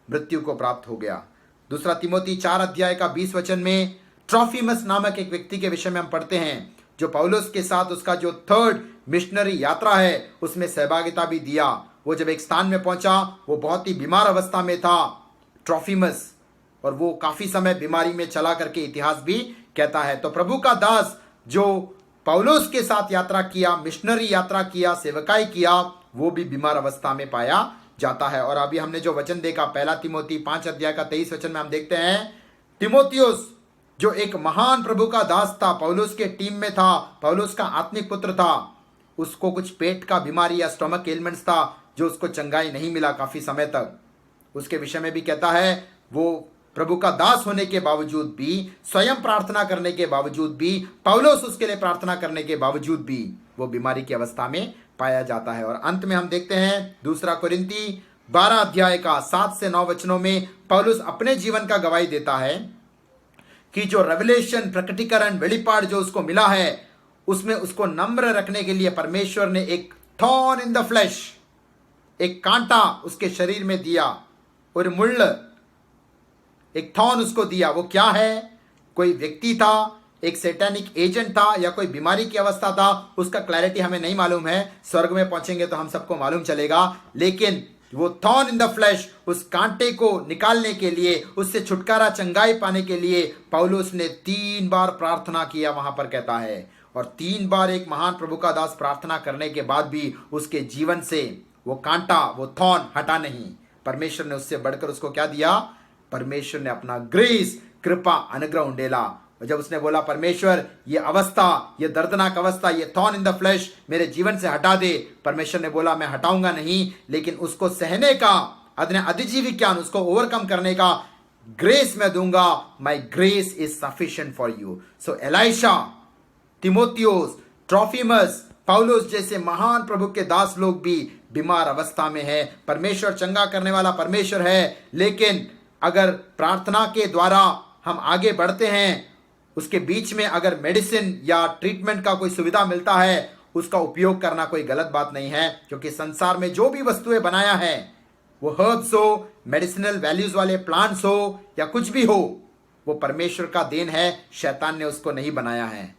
मृत्यु को प्राप्त हो गया। दूसरा तिमोथी 4 अध्याय का 20 वचन में ट्रोफिमस नामक एक व्यक्ति के विषय में हम पढ़ते हैं, जो पौलुस के साथ उसका जो 3rd मिशनरी यात्रा है उसमें सहभागिता भी दिया। वो जब एक स्थान में पहुंचा, वो बहुत ही बीमार अवस्था में था, ट्रोफिमस, और वो काफी समय बीमारी में चला करके इतिहास भी कहता है। तो प्रभु का दास जो पौलुस के साथ यात्रा किया, मिशनरी यात्रा किया, सेवकाई किया, वो भी बीमार अवस्था में पाया जाता है। और अभी हमने जो वचन देखा, 1 तिमोथी 5 अध्याय का 23 वचन में हम देखते हैं, तिमोथियुस जो एक महान प्रभु का दास था, पौलुस के टीम में था, पौलुस का आत्मिक पुत्र था, उसको कुछ पेट का बीमारी या स्टोमक एलिमेंट्स था, जो उसको चंगाई नहीं मिला काफी समय तक। उसके विषय में भी कहता है वो प्रभु का दास होने के बावजूद भी, स्वयं प्रार्थना करने के बावजूद भी, पौलुस उसके लिए प्रार्थना करने के बावजूद भी वो बीमारी की अवस्था में पाया जाता है। और अंत में हम देखते हैं 2 कुरिन्ती 12 अध्याय का 7 से 9 वचनों में पौलुस अपने जीवन का गवाही देता है कि जो रेवलेशन, प्रकटीकरण, वेलिपाड़ जो उसको मिला है, उसमें उसको नम्र रखने के लिए परमेश्वर ने एक थॉर्न इन द फ्लैश, एक कांटा उसके शरीर में दिया, और मुಳ್ಳ, एक थॉर्न उसको दिया। वो क्या है? कोई व्यक्ति था, एक सैटानिक एजेंट था, या कोई बीमारी की अवस्था था, उसका क्लैरिटी हमें नहीं मालूम है। स्वर्ग में पहुंचेंगे तो हम सबको मालूम चलेगा। लेकिन वो थॉर्न इन द फ्लैश, उस कांटे को निकालने के लिए, उससे छुटकारा, चंगाई पाने के लिए पौलुस ने 3 बार प्रार्थना किया, वहां पर कहता है। और 3 बार एक महान प्रभु का दास प्रार्थना करने के बाद भी उसके जीवन से वो कांटा, वो थॉर्न हटा नहीं। परमेश्वर ने उससे बढ़कर उसको क्या दिया? परमेश्वर ने अपना ग्रेस, कृपा, अनुग्रह उंडेला। और जब उसने बोला परमेश्वर ये अवस्था, ये दर्दनाक अवस्था, ये थॉर्न इन द फ्लैश मेरे जीवन से हटा दे, परमेश्वर ने बोला मैं हटाऊंगा नहीं, लेकिन उसको सहने का अधिजीवी ज्ञान, उसको ओवरकम करने का ग्रेस मैं दूंगा। My grace is sufficient for you. So Elisha, तिमोथियुस, ट्रोफिमस, पौलुस जैसे महान प्रभु के दास लोग भी बीमार अवस्था में है। परमेश्वर चंगा करने वाला परमेश्वर है, लेकिन अगर प्रार्थना के द्वारा हम आगे बढ़ते हैं, उसके बीच में अगर मेडिसिन या ट्रीटमेंट का कोई सुविधा मिलता है, उसका उपयोग करना कोई गलत बात नहीं है, क्योंकि संसार में जो भी वस्तुएं बनाया है, वो हर्ब्स हो, मेडिसिनल वैल्यूज वाले प्लांट्स हो या कुछ भी हो, वो परमेश्वर का देन है, शैतान ने उसको नहीं बनाया है।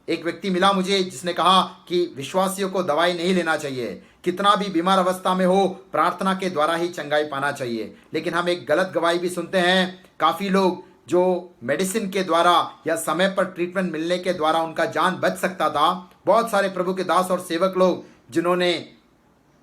एक व्यक्ति मिला मुझे जिसने कहा कि विश्वासियों को दवाई नहीं लेना चाहिए, कितना भी बीमार अवस्था में हो प्रार्थना के द्वारा ही चंगाई पाना चाहिए। लेकिन हम एक गलत गवाही भी सुनते हैं, काफी लोग जो मेडिसिन के द्वारा या समय पर ट्रीटमेंट मिलने के द्वारा उनका जान बच सकता था, बहुत सारे प्रभु के दास और सेवक लोग जिन्होंने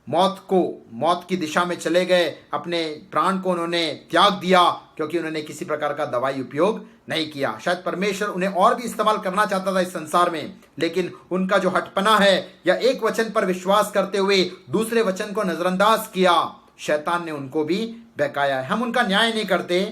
मौत की दिशा में चले गए, अपने प्राण को उन्होंने त्याग दिया क्योंकि उन्होंने किसी प्रकार का दवाई उपयोग नहीं किया। शायद परमेश्वर उन्हें और भी इस्तेमाल करना चाहता था इस संसार में, लेकिन उनका जो हटपना है या एक वचन पर विश्वास करते हुए दूसरे वचन को नजरअंदाज किया, शैतान ने उनको भी बहकाया है। हम उनका न्याय नहीं करते।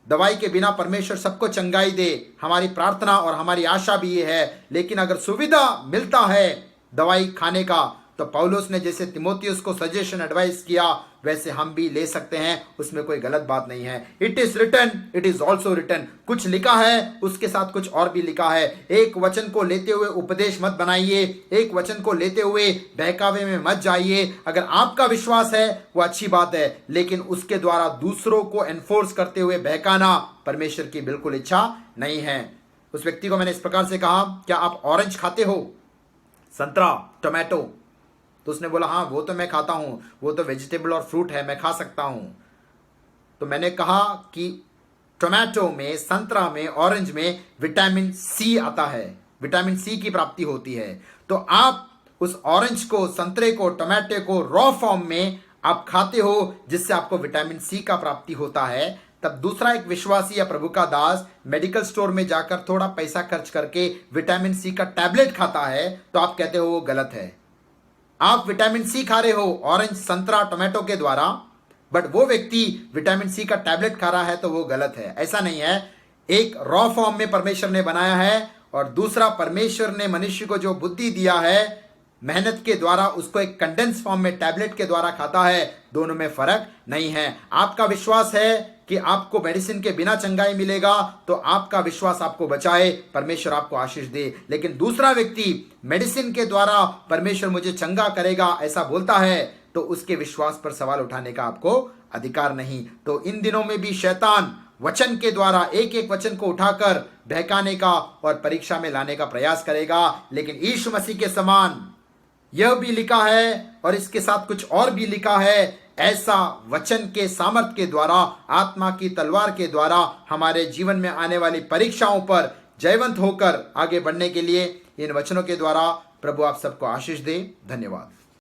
दवाई के बिना परमेश्वर सबको चंगाई दे, हमारी प्रार्थना और हमारी आशा भी ये है। लेकिन अगर सुविधा मिलता है दवाई खाने का, तो पौलुस ने जैसे तिमोथियुस को सजेशन एडवाइस किया, वैसे हम भी ले सकते हैं, उसमें कोई गलत बात नहीं है। It is written, it is also written. कुछ लिखा है, उसके साथ कुछ और भी लिखा है। एक वचन को लेते हुए उपदेश मत बनाइए, एक वचन को लेते हुए बहकावे में मत जाइए। अगर आपका विश्वास है वो अच्छी बात है, लेकिन उसके द्वारा दूसरों को एनफोर्स करते हुए बहकाना परमेश्वर की बिल्कुल इच्छा नहीं है। उस व्यक्ति को मैंने इस प्रकार से कहा, क्या आप ऑरेंज खाते हो, संतरा, टोमेटो? तो उसने बोला हाँ वो तो मैं खाता हूं, वो तो वेजिटेबल और फ्रूट है, मैं खा सकता हूं। तो मैंने कहा कि टोमेटो में, संतरा में, ऑरेंज में विटामिन सी आता है, विटामिन सी की प्राप्ति होती है। तो आप उस ऑरेंज को, संतरे को, टोमेटो को रॉ फॉर्म में आप खाते हो, जिससे आपको विटामिन सी का प्राप्ति होता है। तब दूसरा एक विश्वासी या प्रभु का दास मेडिकल स्टोर में जाकर थोड़ा पैसा खर्च करके विटामिन सी का टैबलेट खाता है, तो आप कहते हो वो गलत है। आप विटामिन सी खा रहे हो ऑरेंज, संतरा, टोमेटो के द्वारा, बट वो व्यक्ति विटामिन सी का टैबलेट खा रहा है, तो वो गलत है। ऐसा नहीं है। एक रॉ फॉर्म में परमेश्वर ने बनाया है, और दूसरा परमेश्वर ने मनुष्य को जो बुद्धि दिया है मेहनत के द्वारा, उसको एक कंडेंस फॉर्म में टैबलेट के द्वारा खाता है। दोनों में फर्क नहीं है। आपका विश्वास है कि आपको मेडिसिन के बिना चंगाई मिलेगा, तो आपका विश्वास आपको बचाए, परमेश्वर आपको आशीष दे। लेकिन दूसरा व्यक्ति मेडिसिन के द्वारा परमेश्वर मुझे चंगा करेगा ऐसा बोलता है, तो उसके विश्वास पर सवाल उठाने का आपको अधिकार नहीं। तो इन दिनों में भी शैतान वचन के द्वारा एक एक वचन को उठाकर बहकाने का और परीक्षा में लाने का प्रयास करेगा। लेकिन यीशु मसीह के समान यह भी लिखा है और इसके साथ कुछ और भी लिखा है, ऐसा वचन के सामर्थ के द्वारा, आत्मा की तलवार के द्वारा हमारे जीवन में आने वाली परीक्षाओं पर जयवंत होकर आगे बढ़ने के लिए इन वचनों के द्वारा प्रभु आप सबको आशीष दे। धन्यवाद।